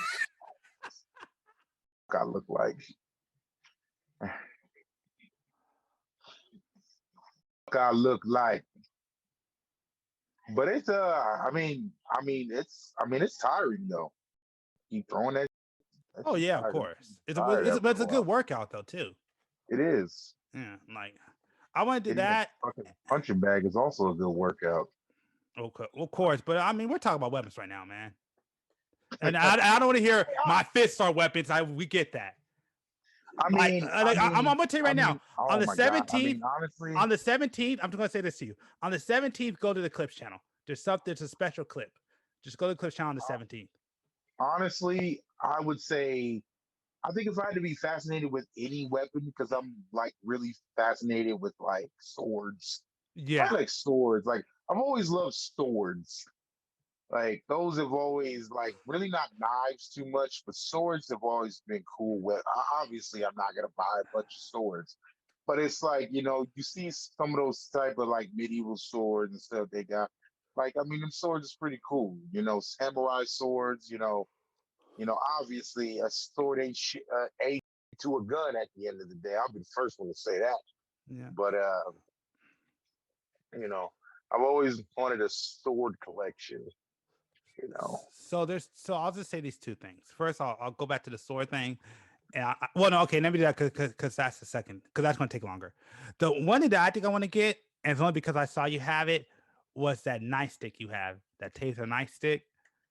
I look like. I look like. But it's it's tiring though. Keep throwing that. Oh yeah, of course. It's a good workout though too. It is. Yeah, like I want to do Getting a that. fucking punching bag is also a good workout. Okay, of course, but I mean we're talking about weapons right now, man. And I don't want to hear my fists are weapons. We get that. I'm gonna tell you right now. On the 17th, honestly, on the 17th, I'm just gonna say this to you. On the 17th, go to the Clips channel. There's a special clip. Just go to the Clips channel on the 17th. Honestly, I would say I think if I had to be fascinated with any weapon, because I'm like really fascinated with like swords. Yeah. I like swords. Like I've always loved swords. Like those have always like really not knives too much, but swords have always been cool. With obviously, I'm not gonna buy a bunch of swords, but it's like you see some of those type of like medieval swords and stuff they got. Like I mean, them swords is pretty cool. Samurai swords. Obviously a sword ain't to a gun at the end of the day. I'll be the first one to say that. Yeah. But I've always wanted a sword collection. So I'll just say these two things. First, I'll go back to the sword thing. And let me do that because that's the second, because that's going to take longer. The one thing that I think I want to get, and it's only because I saw you have it, was that nightstick you have, that taser nightstick.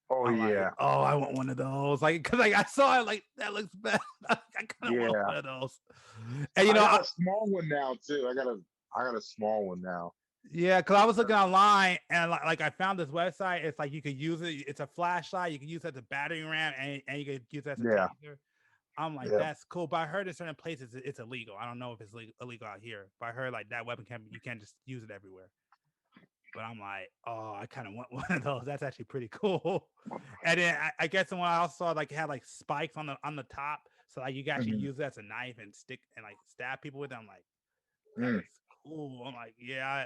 Oh, yeah. I want one of those. Because I saw it, like that looks bad. I kind of want one of those. And I got a small one now too. I got a small one now. Yeah, because I was looking online and like I found this website. It's like you could use it. It's a flashlight. You can use it as a battering ram, and you could use it as a taser. I'm like, that's cool. But I heard in certain places it's illegal. I don't know if it's illegal out here. But I heard like that weapon you can't just use it everywhere. But I'm like, I kind of want one of those. That's actually pretty cool. And then I guess the one I also saw like it had like spikes on the top, so like you can actually use it as a knife and stick and like stab people with it. I'm like, that's cool. I'm like, yeah.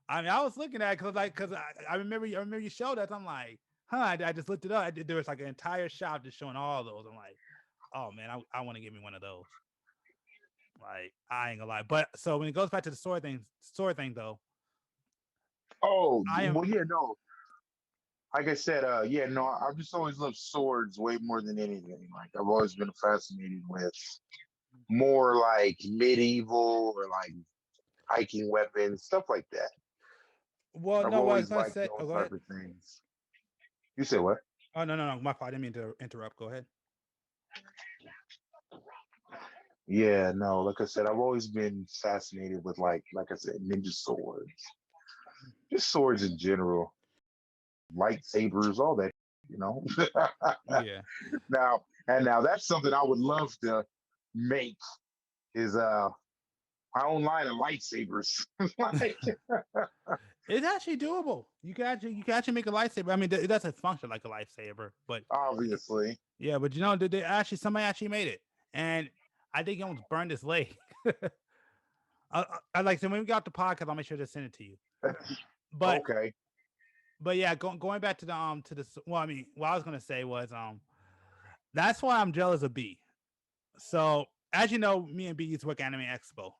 I mean, I was looking at it because I remember you showed us. I'm like, I just looked it up. There was like an entire shop just showing all those. I'm like, oh man, I want to get me one of those. Like, I ain't gonna lie. But so when it goes back to the sword thing though. Oh, well, yeah, no. Like I said, I've just always loved swords way more than anything. Like I've always been fascinated with more like medieval or like hiking weapons, stuff like that. Well, I've no, always what I was going to say, those type of things. You said what? Oh, no, my fault. I didn't mean to interrupt. Go ahead. Yeah, no, like I said, I've always been fascinated with like I said, ninja swords. Just swords in general. Lightsabers, all that, Yeah. Now that's something I would love to make is my own line of lightsabers. It's actually doable. You can actually make a lightsaber. I mean, it doesn't function like a lightsaber, but obviously. Yeah, but somebody actually made it, and I think he almost burned his leg. I like so when we got the podcast, I'll make sure to send it to you. But Okay. yeah, going back to the well, I mean, what I was gonna say was that's why I'm jealous of B. So as you know, me and B used to work at Anime Expo,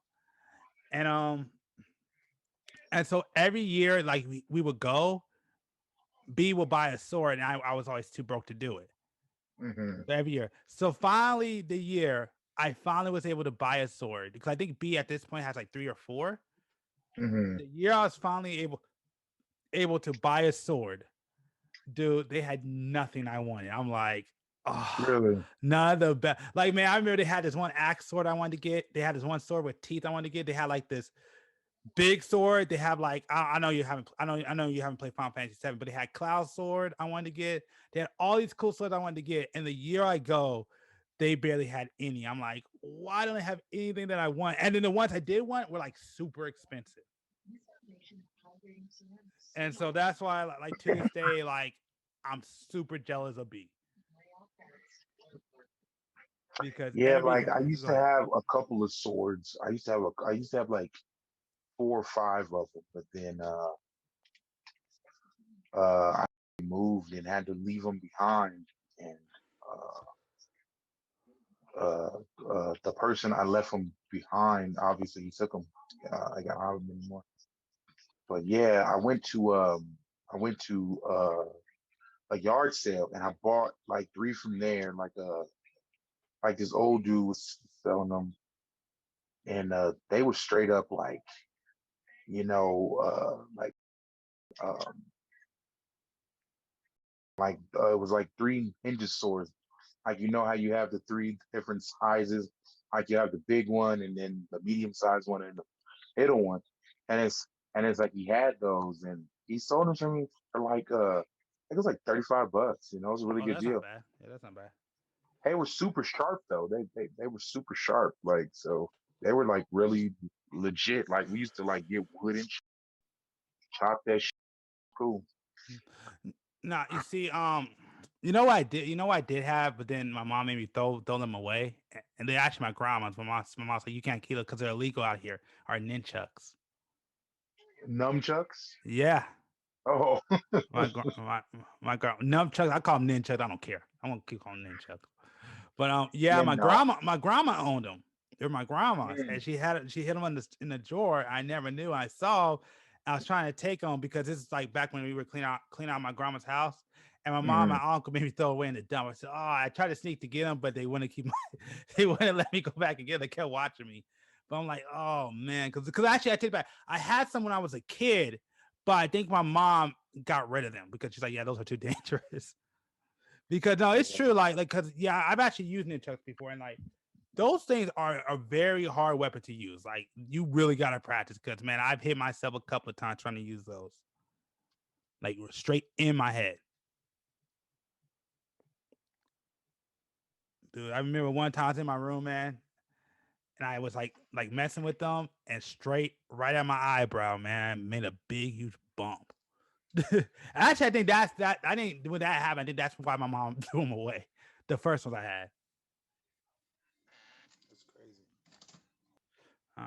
and so every year, like we would go, B would buy a sword, and I was always too broke to do it. Mm-hmm. So every year, so finally the year I finally was able to buy a sword because I think B at this point has like 3 or 4. Mm-hmm. The year I was finally able to buy a sword, dude, they had nothing I wanted. I'm like, oh, Really? none of the best. Like, man, I remember they had this one axe sword I wanted to get. They had this one sword with teeth I wanted to get. They had like this big sword. They have like I know you haven't I know you haven't played Final Fantasy 7, but they had Cloud Sword I wanted to get. They had all these cool swords I wanted to get. And the year I go, they barely had any. I'm like, why don't I have anything that I want? And then the ones I did want were like super expensive. And so that's why like to this day, like I'm super jealous of B because Yeah, every like I used go to ahead. have a couple of swords. I used to have like 4 or 5 of them, but then I moved and had to leave them behind. And the person I left them behind, obviously he took them. I got out of them anymore. But yeah, I went to a yard sale and I bought like 3 from there. Like this old dude was selling them, and they were straight up like you know um, it was like 3 ninja swords. Like you know how you have the 3 different sizes, like you have the big one and then the medium sized one and the middle one, and it's like he had those and he sold them to me for like I think it was like $35. You know, it was a really Oh, good that's not deal. bad. Yeah, that's not bad. They were super sharp though. They were super sharp. Like so they were like really legit. Like we used to like get wood and chop that shit. Cool. Nah, you see, you know what I did? You know what I did have, but then my mom made me throw them away. And they actually my grandma's. My mom said you can't keep them because they're illegal out here. Are nunchucks? Nunchucks. Yeah, Oh, my nunchucks. I call them nunchucks. I don't care. I'm gonna keep calling them nunchucks. But yeah, yeah, no. my grandma owned them. They're my grandma's, Mm, and she hid them in the drawer. I never knew. I saw. I was trying to take them because this is like back when we were clean out my grandma's house, and my mom and mm. my uncle made me throw away in the dump. I said, "Oh, I tried to sneak to get them, but they wouldn't keep they wouldn't let me go back and get them. They kept watching me." But I'm like, "Oh man," because actually I take it back. I had some when I was a kid, but I think my mom got rid of them because she's like, "Yeah, those are too dangerous." Because no, it's Yeah. true. Like, cause yeah, I've actually used nunchucks before, and like those things are a very hard weapon to use. Like, you really gotta practice. Cause man, I've hit myself a couple of times trying to use those, like straight in my head, dude. I remember one time I was in my room, man, and I was like messing with them, and straight right at my eyebrow, man, made a big huge bump. Actually, I think that's that. I think when that happened, I think that's why my mom threw them away. The first ones I had. That's crazy. All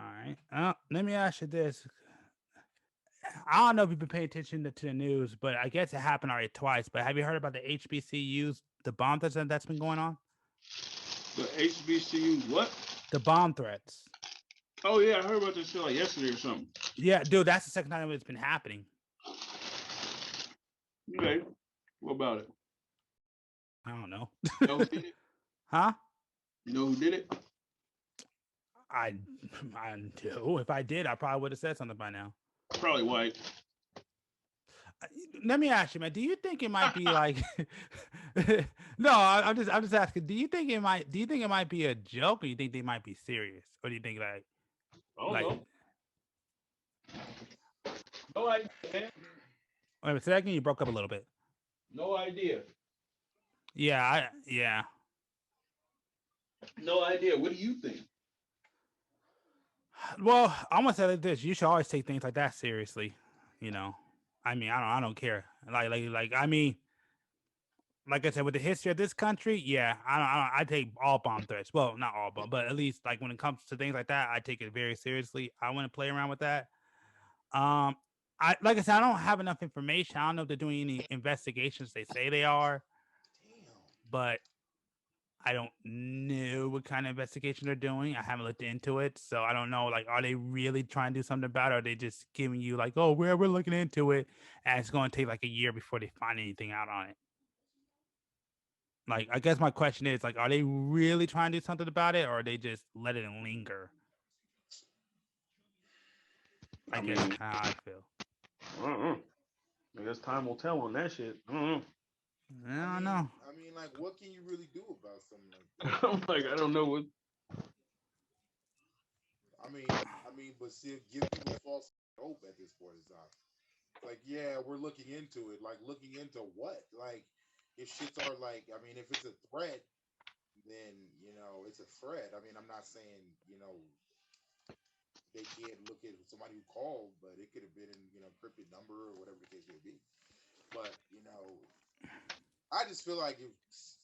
right. Let me ask you this. I don't know if you've been paying attention to the news, but I guess it happened already twice. But have you heard about the HBCUs, the bomb threats that's been going on? The HBCU what? The bomb threats. Oh yeah, I heard about this shit like yesterday or something. Yeah, dude, that's the second time it's been happening. Okay, what about it? I don't know. You know who did it? Huh? You know who did it? I do. If I did, I probably would have said something by now. Probably white. Let me ask you, man. Do you think it might be like? No, I'm just asking. Do you think it might? Do you think it might be a joke, or you think they might be serious, or do you think I don't like? know. No idea, man. Wait a second, you broke up a little bit. No idea. Yeah. No idea. What do you think? Well, I'm gonna say like this: you should always take things like that seriously. You know, I mean, I don't care. Like, I mean, like I said, with the history of this country, yeah, I take all bomb threats. Well, not all bomb, but at least like when it comes to things like that, I take it very seriously. I want to play around with that. Um, I like I said, I don't have enough information. I don't know if they're doing any investigations. They say they are, but I don't know what kind of investigation they're doing. I haven't looked into it, so I don't know. Like, are they really trying to do something about it? Or are they just giving you like, oh, we're looking into it, and it's going to take like a year before they find anything out on it? Like, I guess my question is, like, are they really trying to do something about it, or are they just let it linger? I guess mean, kind of how I feel. I don't know. I guess time will tell on that shit. I don't know. I don't know. I mean, like, what can you really do about something like that? I'm like, I don't know what. I mean, but still give people false hope at this point in time. Like, yeah, we're looking into it. Like, looking into what? Like, if shits are like, I mean, if it's a threat, then it's a threat. I mean, I'm not saying they can't look at somebody who called, but it could have been in encrypted number or whatever the case may be. But I just feel like it's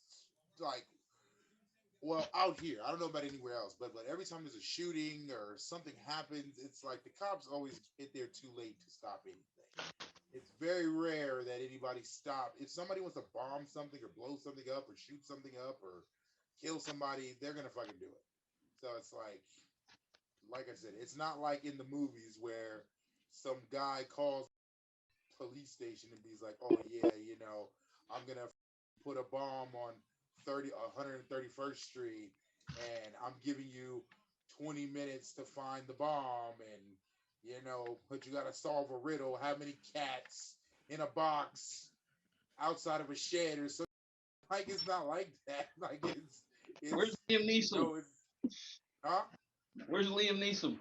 like, well, out here, I don't know about anywhere else, but every time there's a shooting or something happens, it's like the cops always get there too late to stop anything. It's very rare that anybody stop. If somebody wants to bomb something or blow something up or shoot something up or kill somebody, they're gonna fucking do it. So it's like I said, it's not like in the movies where some guy calls police station and he's like, "Oh yeah, I'm gonna put a bomb on 131st Street, and I'm giving you 20 minutes to find the bomb, and but you gotta solve a riddle. How many cats in a box outside of a shed or something?" Like, it's not like that. Like, it's Where's Liam Neeson? Huh? Where's Liam Neeson?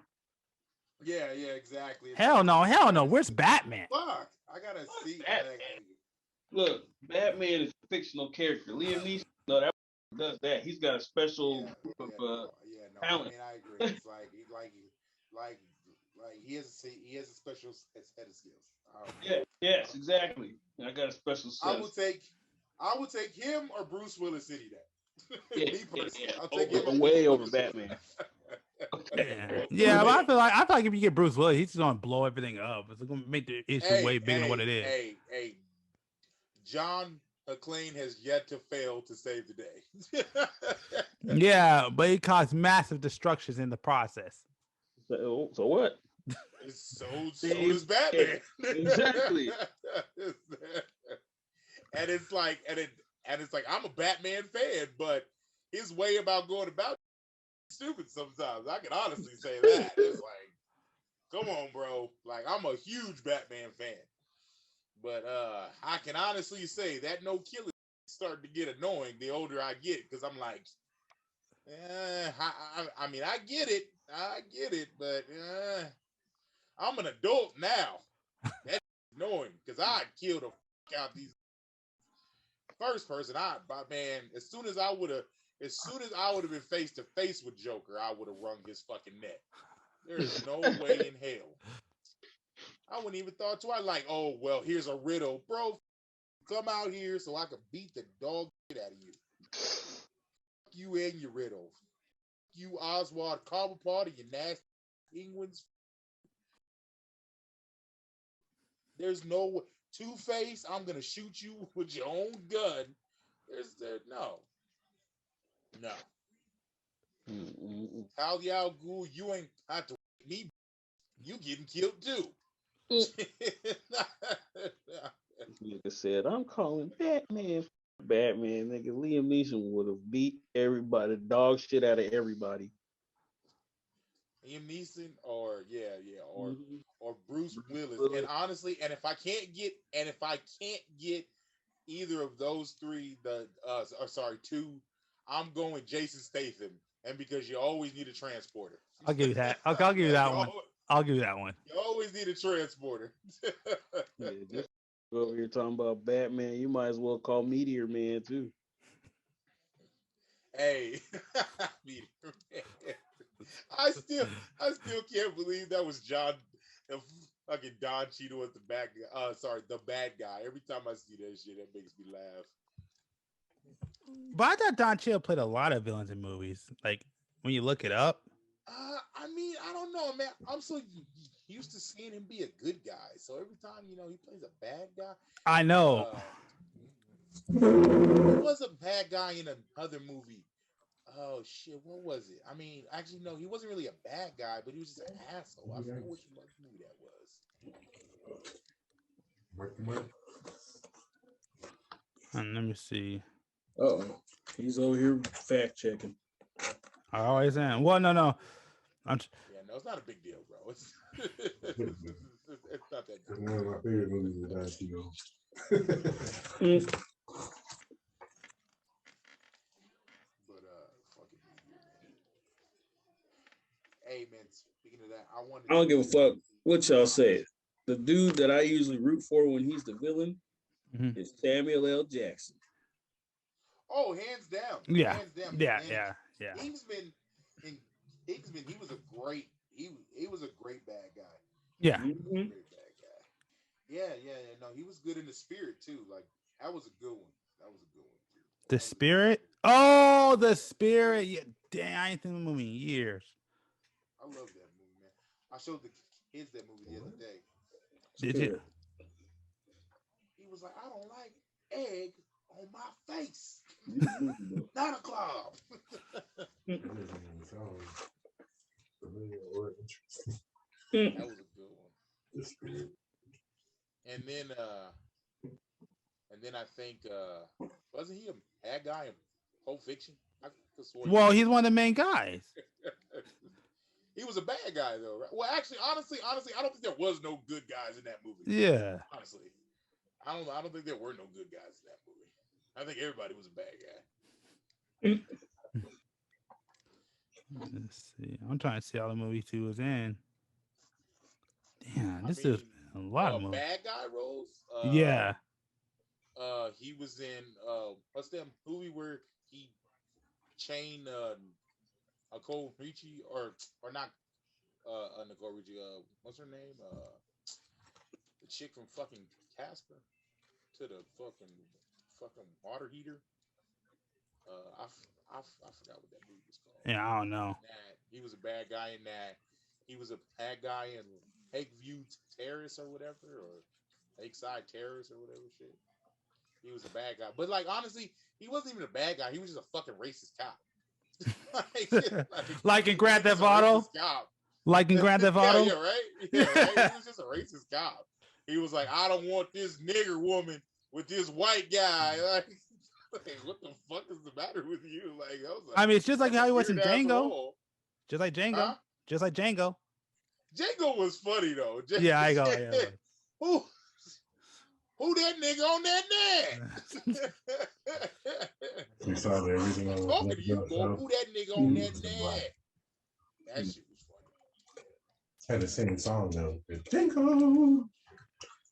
Yeah, exactly. Hell no. Where's Batman? Fuck, I gotta see. Look, Batman is a fictional character. Liam Neeson, no, that does that. He's got a special group of talent. I mean, I agree. It's like he has a special set of skills. Yes, exactly. I got a special set. I would take him or Bruce Willis any day. Me personally, I'll take him way over Batman. Yeah, but I feel like if you get Bruce Willis, he's just gonna blow everything up. It's gonna make the issue way bigger than what it is. Hey, John McClane has yet to fail to save the day. Yeah, but it caused massive destructions in the process. So what? So does Batman. Exactly. And it's like, I'm a Batman fan, but his way about going about is stupid sometimes. I can honestly say that. It's like, come on, bro. Like, I'm a huge Batman fan. But I can honestly say that no killing is starting to get annoying the older I get, because I'm like, I mean, I get it, but I'm an adult now. That's annoying, because I killed the fuck out these first person. Man, as soon as I would have been face to face with Joker, I would have wrung his fucking neck. There is no way in hell. I wouldn't even thought twice. Like, oh well, here's a riddle, bro. Come out here so I can beat the dog shit out of you. You and your riddle. You Oswald Cobblepot and your nasty penguins. There's no Two-Face. I'm gonna shoot you with your own gun. No. Talia al Ghul, you ain't got to me. You getting killed too. Nigga said, I'm calling Batman. Batman, nigga. Liam Neeson would have beat everybody, dog shit out of everybody. Liam Neeson or Bruce Willis. And honestly, if I can't get either of those three, two, I'm going Jason Statham. And because you always need a transporter. I'll give you that. I'll give you that one. I'll give you that one. You always need a transporter. Yeah, just go over here talking about Batman. You might as well call Meteor Man too. Hey, Meteor Man. I still can't believe that was John. Fucking Don Cheadle was the bad guy. The bad guy. Every time I see that shit, that makes me laugh. But I thought Don Cheadle played a lot of villains in movies. Like when you look it up. I mean, I don't know, man. I'm so used to seeing him be a good guy. So every time, he plays a bad guy. I know. He was a bad guy in another movie. Oh shit, what was it? I mean, actually, no, he wasn't really a bad guy, but he was just an asshole. I forget which movie that was. And let me see. Oh, he's over here fact checking. I always am. Well, no. Yeah, no, it's not a big deal, bro. It's not that big. One of my favorite movies is Don Cheadle. But fucking man. Hey man, speaking of that, I don't give a fuck what y'all say. The dude that I usually root for when he's the villain is Samuel L. Jackson. Oh, hands down. Yeah. Hands down. Yeah. Kingsman, he was a great bad guy. Yeah. He was a great bad guy. Yeah. No, he was good in the spirit too. Like that was a good one. Too. The Spirit? Oh, The Spirit. Yeah. Damn, I ain't seen the movie in years. I love that movie, man. I showed the kids that movie the other day. Did you? He was like, I don't like egg on my face. Not a glob. That was a good one. And then I think wasn't he a bad guy in Pulp Fiction? Well, he's one of the main guys. He was a bad guy though, right? Well, actually, honestly, I don't think there was no good guys in that movie. Yeah. Honestly. I don't think there were no good guys in that movie. I think everybody was a bad guy. Let's see. I'm trying to see all the movies he was in. Damn, this is a lot of movies. Bad guy roles. Yeah. He was in what's that movie where he chained Nicole Richie or not Nicole Richie, what's her name? The chick from fucking Casper to the fucking water heater. I forgot what that movie was called. Yeah, I don't know. He was a bad guy in that. He was a bad guy in Lakeview Terrace or whatever, or Lakeside Terrace or whatever shit. He was a bad guy, but like honestly, he wasn't even a bad guy. He was just a fucking racist cop. Like in Grand Theft Auto. Like in Grand Theft Auto. Yeah, right. Yeah, right. He was just a racist cop. He was like, I don't want this nigger woman with this white guy. Like, what the fuck is the matter with you? Like, I mean, it's just like how he was in Django. Role. Just like Django. Huh? Just like Django. Django was funny though. Yeah, I go. Yeah. Who that nigga on that net? We saw everything. I'm talking to you, boy. Who that nigga on that net? That shit was funny. Had the same song though. Django.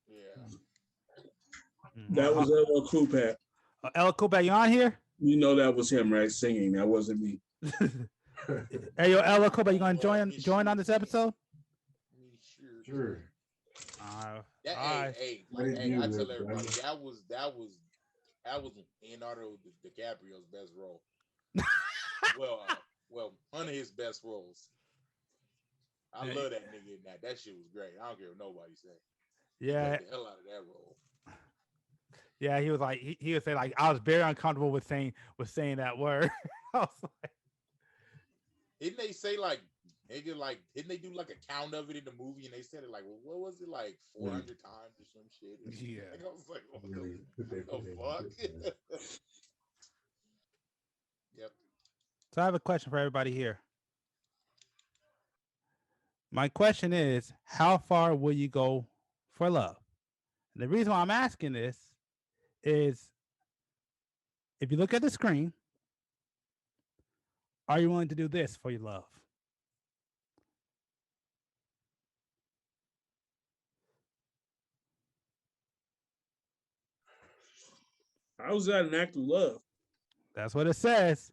Yeah. That was LL Cool Pat. LL Cool Pat, you on here? You know that was him, right? Singing. That wasn't me. Hey, yo, LL Cool Pat, you gonna join on this episode? Sure. Hey, I tell everybody that was Leonardo DiCaprio's best role. well, one of his best roles. I love that nigga in that. That shit was great. I don't care what nobody say. Yeah. The hell out of that role. Yeah, he was like he would say like I was very uncomfortable with saying that word. I was like, didn't they say like nigga, like didn't they do like a count of it in the movie and they said it like what was it like 400 times or some shit? Yeah. I was like, what the fuck? Yep. So I have a question for everybody here. My question is, how far will you go for love? And the reason why I'm asking this is if you look at the screen, are you willing to do this for your love? How is that an act of love? That's what it says.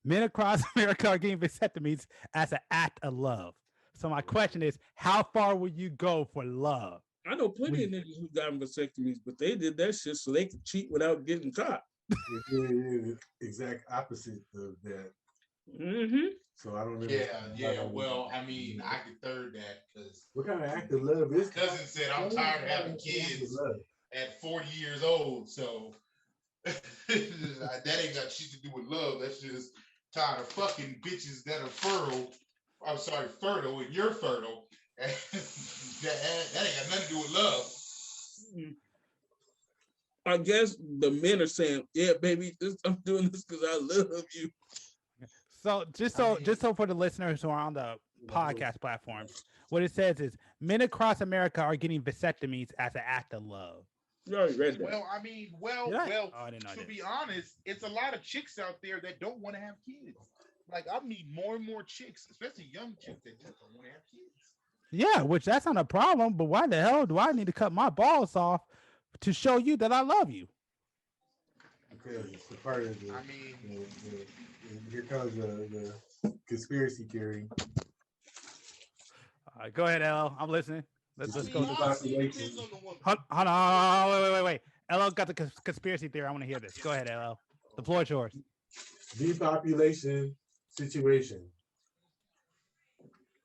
Men across America are getting vasectomies as an act of love. So my question is, how far will you go for love? I know plenty of niggas who got vasectomies, but they did that shit so they could cheat without getting caught. It is the exact opposite of that. Mm-hmm. So I don't know. Yeah. Well, I mean, I could third that because What kind of act of love is my cousin said I'm tired of having kids at 40 years old. So that ain't got shit to do with love. That's just tired of fucking bitches that are fertile. I'm sorry, fertile, and you're fertile. that ain't got nothing to do with love. I guess the men are saying, "Yeah, baby, I'm doing this because I love you." So just so for the listeners who are on the podcast platforms, what it says is men across America are getting vasectomies as an act of love. You already read that. Well, I mean, Oh, I didn't know to that. be honest, it's a lot of chicks out there that don't want to have kids. Like I meet more and more chicks, especially young chicks that just don't want to have kids. Yeah, which that's not a problem, but why the hell do I need to cut my balls off to show you that I love you? Because it's the part of the. I mean, here comes the conspiracy theory. All right, go ahead, L. I'm listening. Let's go. Population. Hold on. Wait. LL got the conspiracy theory. I want to hear this. Go ahead, LL. The floor is yours. Depopulation situation.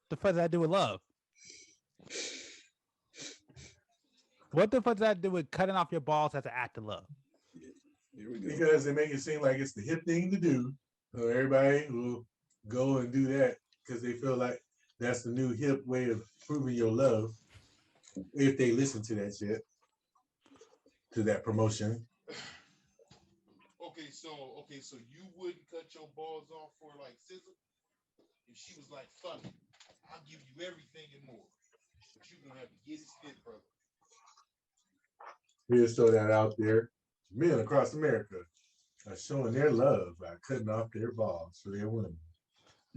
The fuck does that do with love? What the fuck does that do with cutting off your balls as an act of love? Because they make it seem like it's the hip thing to do. So everybody will go and do that because they feel like that's the new hip way of proving your love. If they listen to that shit, to that promotion. Okay, so you wouldn't cut your balls off for like SZA? If she was like, fuck it, I'll give you everything and more. But you're gonna have to get it spit, brother. We just throw that out there. Men across America are showing their love by cutting off their balls for their women.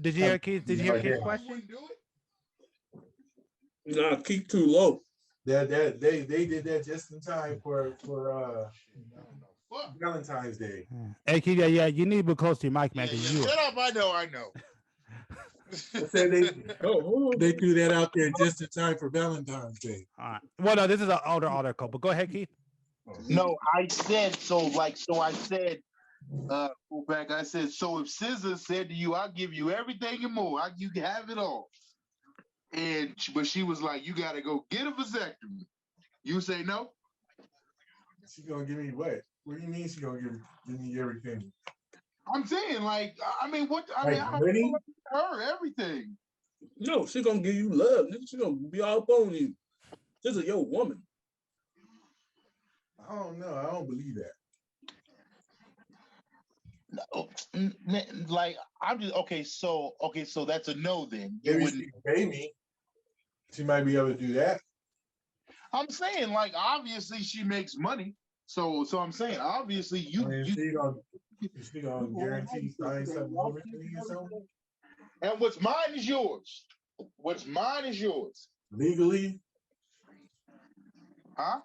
Did you hear Keith? Did you hear Keith's question? Nah, keep too low. They did that just in time for Valentine's Day. Hey Keith, yeah, you need to be close to your mic, man. Yeah, shut up! I know. They threw that out there just in time for Valentine's Day. All right. Well, no, this is an older article, but go ahead, Keith. No, I said so. I said, go back. I said, so if SZA said to you, "I'll give you everything and more. You can have it all," but she was like, "You got to go get a vasectomy." You say no? She gonna give me what? What do you mean she gonna give me everything? I'm saying, like, I mean, what? I mean, I money? her everything. No, she gonna give you love, nigga. She gonna be all up on you. This is your woman. I don't know. I don't believe that. No, like I'm just okay. So that's a no then. Maybe she can pay me. She might be able to do that. I'm saying, like, obviously she makes money. So I'm saying, obviously you. I mean, she gonna guarantee sign something over to me or something. And what's mine is yours. What's mine is yours. Legally? Huh?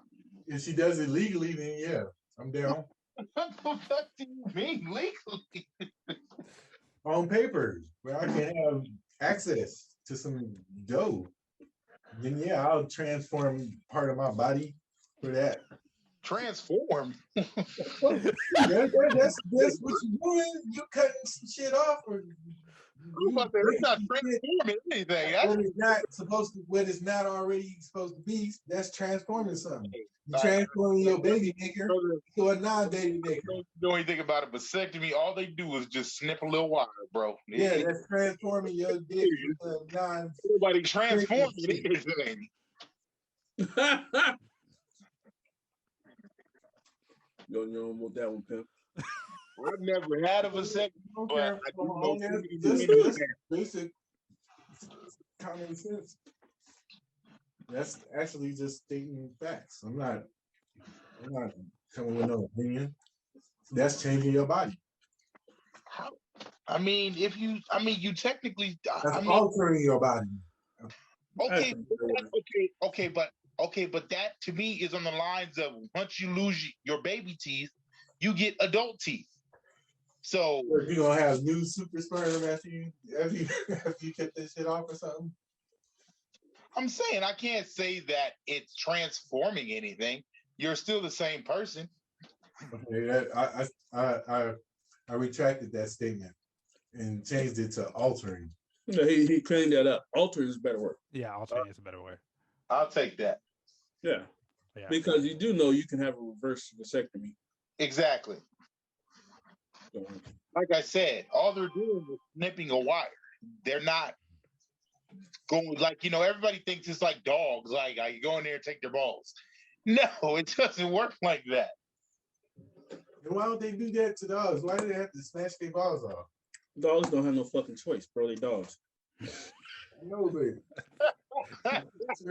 If she does it legally, then yeah, I'm down. What the fuck do you mean legally? On paper, where I can have access to some dough, then yeah, I'll transform part of my body for that. Transform? that's what you're doing. You're cutting some shit off. It's not transforming anything. What is not supposed to, what is not already supposed to be, that's transforming something. You're transforming your baby maker to a non-baby maker. Don't know anything about a vasectomy. All they do is just snip a little wire, bro. Yeah, that's transforming your dick to a non. Nobody transforming anything. You don't want that one, pimp. I've never had a vasectomy, but I do know Just basic common sense. That's actually just stating facts. I'm not coming with no opinion. That's changing your body. I mean, you technically. That's altering your body. Okay, but that to me is on the lines of once you lose your baby teeth, you get adult teeth. So you're gonna have new super sperm after you get this shit off or something. I'm saying I can't say that it's transforming anything. You're still the same person. Okay, I retracted that statement and changed it to altering. No, he cleaned that up. Altering is a better word. Yeah, altering is a better word. I'll take that. Yeah. Yeah. Because you do know you can have a reverse vasectomy. Exactly. So, Like I said, all they're doing is snipping a wire. They're not going like, everybody thinks it's like dogs, like you go in there and take their balls. No, it doesn't work like that. And why don't they do that to dogs? Why do they have to snatch their balls off? dogs don't have no fucking choice, bro. They dogs. No, baby.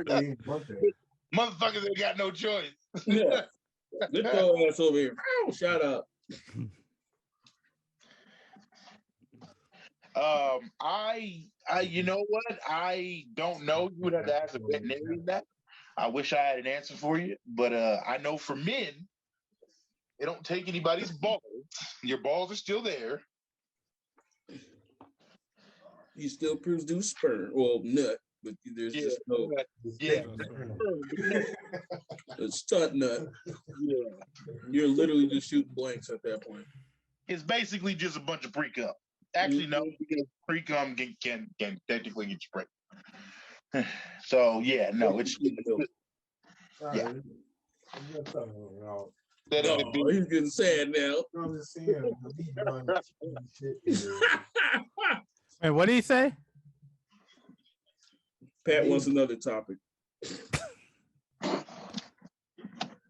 They ain't want that. Motherfuckers ain't got no choice. Yeah. Get your ass over here. Shut up. You know what? I don't know. You would have to ask a veterinarian that. I wish I had an answer for you, but I know for men, they don't take anybody's balls. Your balls are still there. You still produce sperm, well, nut, but there's just no a stud nut. Yeah. You're literally just shooting blanks at that point. It's basically just a bunch of pre-cum. Actually, no, because pre-cum can technically get you pregnant. So yeah, no, it's yeah. Oh, he's getting sad now. I'm just saying. Wait, what did he say? Pat wants another topic.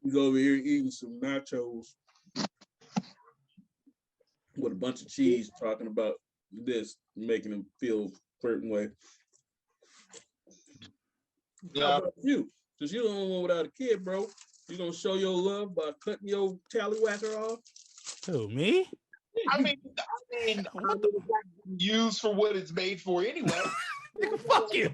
He's over here eating some nachos with a bunch of cheese, talking about this, making him feel a certain way. Yeah. How about you? Since you're the only one without a kid, bro, you gonna show your love by cutting your tallywhacker off? Who, me? I mean, What the used for what it's made for anyway. Fuck you.